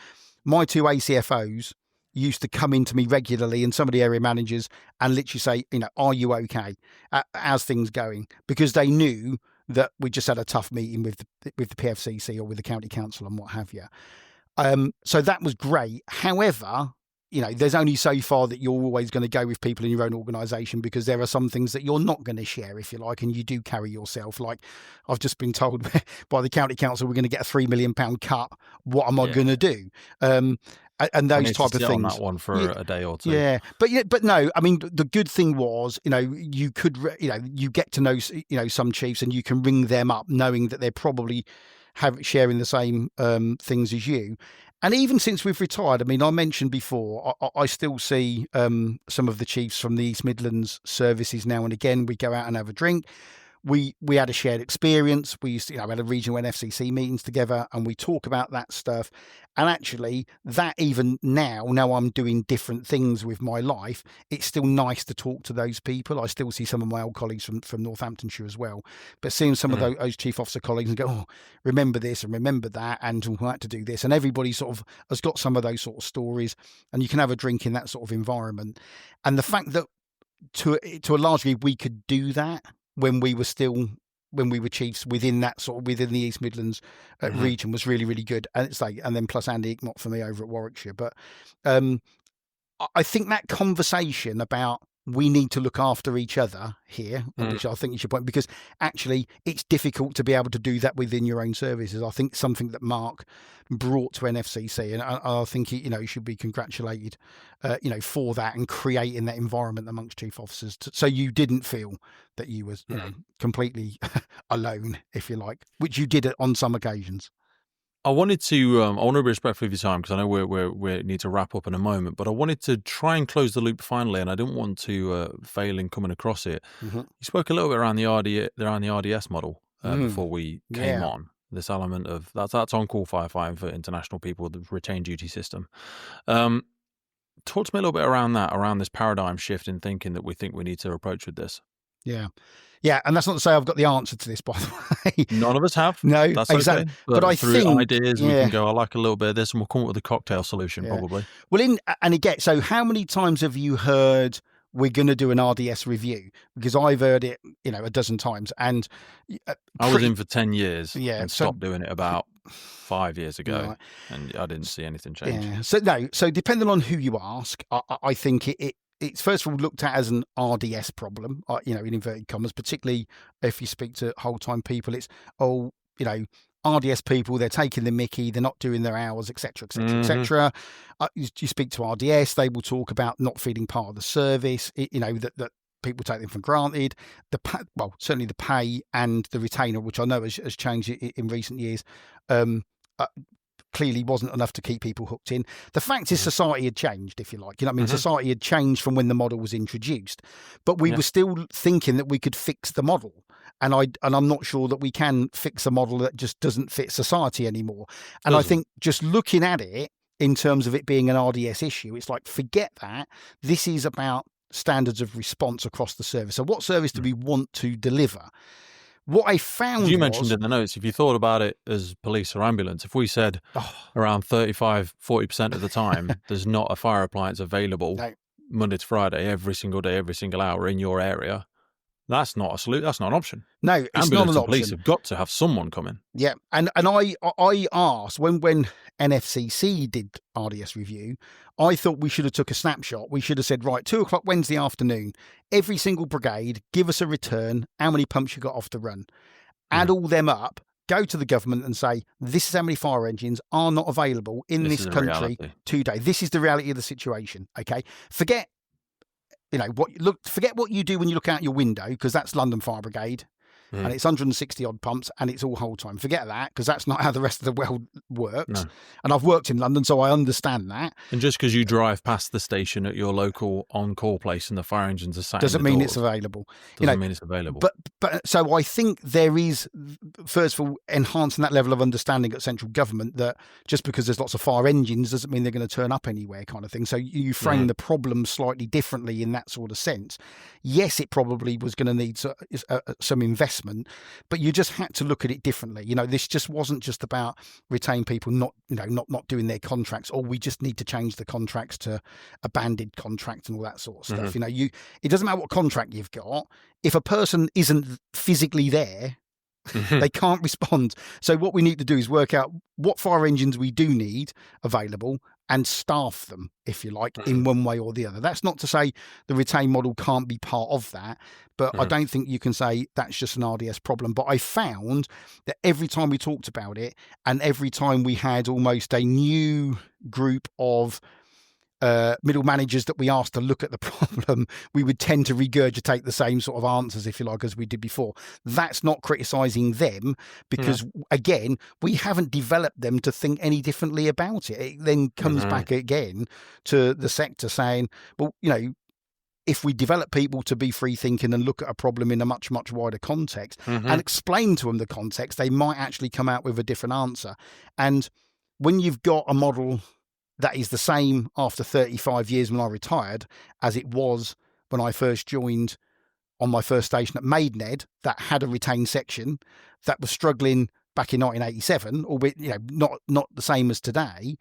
My two ACFOs used to come into me regularly, and some of the area managers, and literally say, are you okay? How's things going? Because they knew that we just had a tough meeting with the PFCC or with the county council and what have you. So that was great. However, there's only so far that you're always going to go with people in your own organisation, because there are some things that you're not going to share, if you like, and you do carry yourself. Like, I've just been told by the county council we're going to get a £3 million cut. What am I going to do? And those type of things. On that one for a day or two. Yeah, but no. I mean, the good thing was, you could, you get to know, some chiefs, and you can ring them up, knowing that they're probably sharing the same things as you. And even since we've retired, I mean, I mentioned before, I still see some of the chiefs from the East Midlands services now and again. We go out and have a drink. We had a shared experience. We used to, we had a regional NFCC meetings together, and we talk about that stuff. And actually, that even now I'm doing different things with my life, it's still nice to talk to those people. I still see some of my old colleagues from Northamptonshire as well. But seeing some of those chief officer colleagues and go, oh, remember this and remember that, and we had to do this. And everybody sort of has got some of those sort of stories, and you can have a drink in that sort of environment. And the fact that to a large degree we could do that when we were chiefs within the East Midlands region was really, really good. And it's like, and then plus Andy Hickmott for me over at Warwickshire. But I think that conversation about we need to look after each other here, which I think you should point, because actually it's difficult to be able to do that within your own services. I think something that Mark brought to NFCC, and I think he should be congratulated, for that and creating that environment amongst chief officers, so you didn't feel that you was completely alone, if you like, which you did on some occasions. I want to be respectful of your time, because I know we need to wrap up in a moment, but I wanted to try and close the loop finally, and I didn't want to fail in coming across it. Mm-hmm. You spoke a little bit around the RDS model before we came on. This element of that's on-call firefighting for international people, the retained duty system. Talk to me a little bit around this paradigm shift in thinking that we think we need to approach with this. Yeah, and that's not to say I've got the answer to this, by the way. None of us have. No, that's exactly. Okay. But I through think ideas we can go, I like a little bit of this, and we'll come up with a cocktail solution probably. Well, and again, so how many times have you heard we're going to do an RDS review? Because I've heard it, a dozen times, and I was in for 10 years. Yeah, and stopped doing it about 5 years ago, right. And I didn't see anything change. Yeah. So depending on who you ask, I think it's first of all looked at as an RDS problem, in inverted commas, particularly if you speak to whole-time people. It's, RDS people, they're taking the mickey, they're not doing their hours, etc., etc., etc. You speak to RDS, they will talk about not feeling part of the service, that people take them for granted. Certainly the pay and the retainer, which I know has changed in recent years, clearly wasn't enough to keep people hooked in. The fact is society had changed, if you like. Society had changed from when the model was introduced, but we were still thinking that we could fix the model. And I'm not sure that we can fix a model that just doesn't fit society anymore. And I think just looking at it in terms of it being an RDS issue, it's like, forget that. This is about standards of response across the service. So what service do we want to deliver? What I found you mentioned in the notes, if you thought about it as police or ambulance, if we said around 35-40% of the time there's not a fire appliance available Monday to Friday, every single day, every single hour in your area, that's not that's not an option. No, it's ambulance not an and police option. have got to have someone coming. Yeah, and I asked when NFCC did RDS review, I thought we should have took a snapshot. We should have said, right, 2:00 Wednesday afternoon, every single brigade, give us a return, how many pumps you got off the run, add all them up, go to the government and say, this is how many fire engines are not available in this country today. This is the reality of the situation. Okay, forget what you do when you look out your window, because that's London Fire Brigade. And it's 160 odd pumps and it's all whole time. Forget that, because that's not how the rest of the world works. No. And I've worked in London, so I understand that. And just because you drive past the station at your local on-call place and the fire engines are sat doesn't mean it's available. Doesn't mean it's available. But so I think there is, first of all, enhancing that level of understanding at central government that just because there's lots of fire engines doesn't mean they're going to turn up anywhere, kind of thing. So you frame the problem slightly differently in that sort of sense. Yes, it probably was going to need some investment, but you just had to look at it differently. This just wasn't just about retain people not doing their contracts, or we just need to change the contracts to abandoned contracts and all that sort of stuff. It doesn't matter what contract you've got. If a person isn't physically there, they can't respond. So what we need to do is work out what fire engines we do need available and staff them, if you like, in one way or the other. That's not to say the retain model can't be part of that, but I don't think you can say that's just an RDS problem. But I found that every time we talked about it, and every time we had almost a new group of middle managers that we asked to look at the problem, we would tend to regurgitate the same sort of answers, if you like, as we did before. That's not criticising them, because, again, we haven't developed them to think any differently about it. It then comes back again to the sector saying, well, if we develop people to be free thinking and look at a problem in a much, much wider context and explain to them the context, they might actually come out with a different answer. And when you've got a model that is the same after 35 years when I retired as it was when I first joined on my first station at Maidenhead, that had a retained section, that was struggling back in 1987, albeit not the same as today,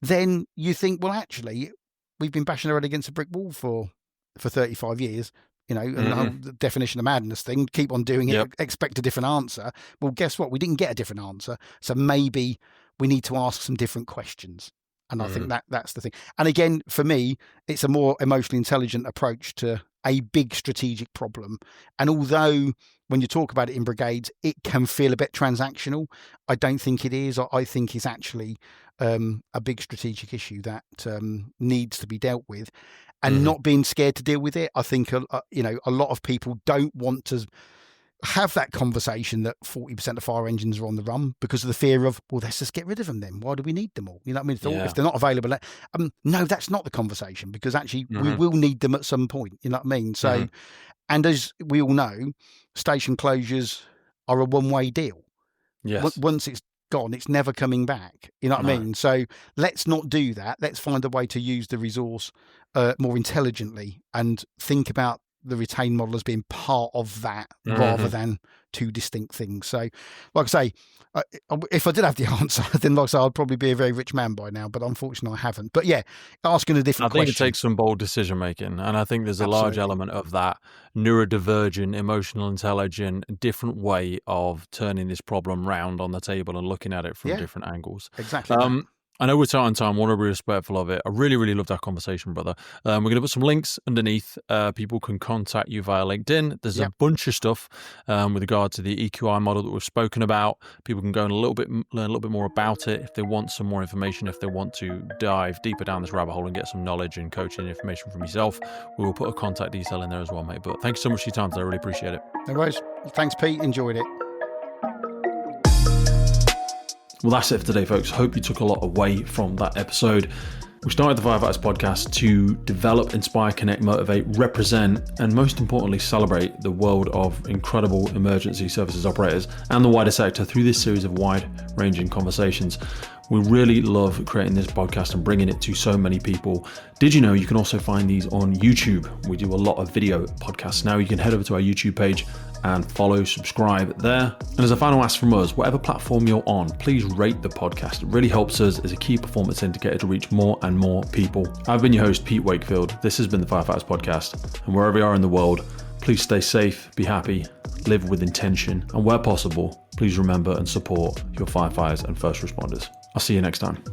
then you think, well, actually, we've been bashing our head against a brick wall for 35 years, and the whole definition of madness thing, keep on doing it, expect a different answer. Well, guess what? We didn't get a different answer. So maybe we need to ask some different questions. And I think that's the thing. And again, for me, it's a more emotionally intelligent approach to a big strategic problem. And although when you talk about it in brigades, it can feel a bit transactional, I don't think it is. I think it's actually a big strategic issue that needs to be dealt with, and not being scared to deal with it. I think a lot of people don't want to have that conversation that 40% of fire engines are on the run because of the fear of, well, let's just get rid of them then. Why do we need them all? You know what I mean? If they're not available, no, that's not the conversation, because actually we will need them at some point. You know what I mean? So, and as we all know, station closures are a one-way deal. Yes. Once it's gone, it's never coming back. You know what I mean? So let's not do that. Let's find a way to use the resource more intelligently and think about the retained model as being part of that rather than two distinct things. So, like I say, if I did have the answer, then like I say, I'd probably be a very rich man by now, but unfortunately I haven't. But yeah, asking a different question. I think it takes some bold decision making, and I think there's a large element of that neurodivergent, emotional intelligent, different way of turning this problem round on the table and looking at it from different angles. Exactly. I know we're tight on time. I want to be respectful of it. I really, really loved our conversation, brother. We're going to put some links underneath. People can contact you via LinkedIn. There's a bunch of stuff with regard to the EQI model that we've spoken about. People can go and learn a little bit more about it if they want some more information, if they want to dive deeper down this rabbit hole and get some knowledge and coaching and information from yourself. We will put a contact detail in there as well, mate. But thank you so much for your time today. I really appreciate it. No worries. Thanks, Pete. Enjoyed it. Well, that's it for today, folks. Hope you took a lot away from that episode. We started the Firefighters podcast to develop, inspire, connect, motivate, represent, and most importantly, celebrate the world of incredible emergency services operators and the wider sector through this series of wide-ranging conversations. We really love creating this podcast and bringing it to so many people. Did you know you can also find these on YouTube? We do a lot of video podcasts now. You can head over to our YouTube page and follow, subscribe there. And as a final ask from us, whatever platform you're on, please rate the podcast. It really helps us as a key performance indicator to reach more and more people. I've been your host, Pete Wakefield. This has been the Firefighters Podcast. And wherever you are in the world, please stay safe, be happy, live with intention, and where possible, please remember and support your firefighters and first responders. I'll see you next time.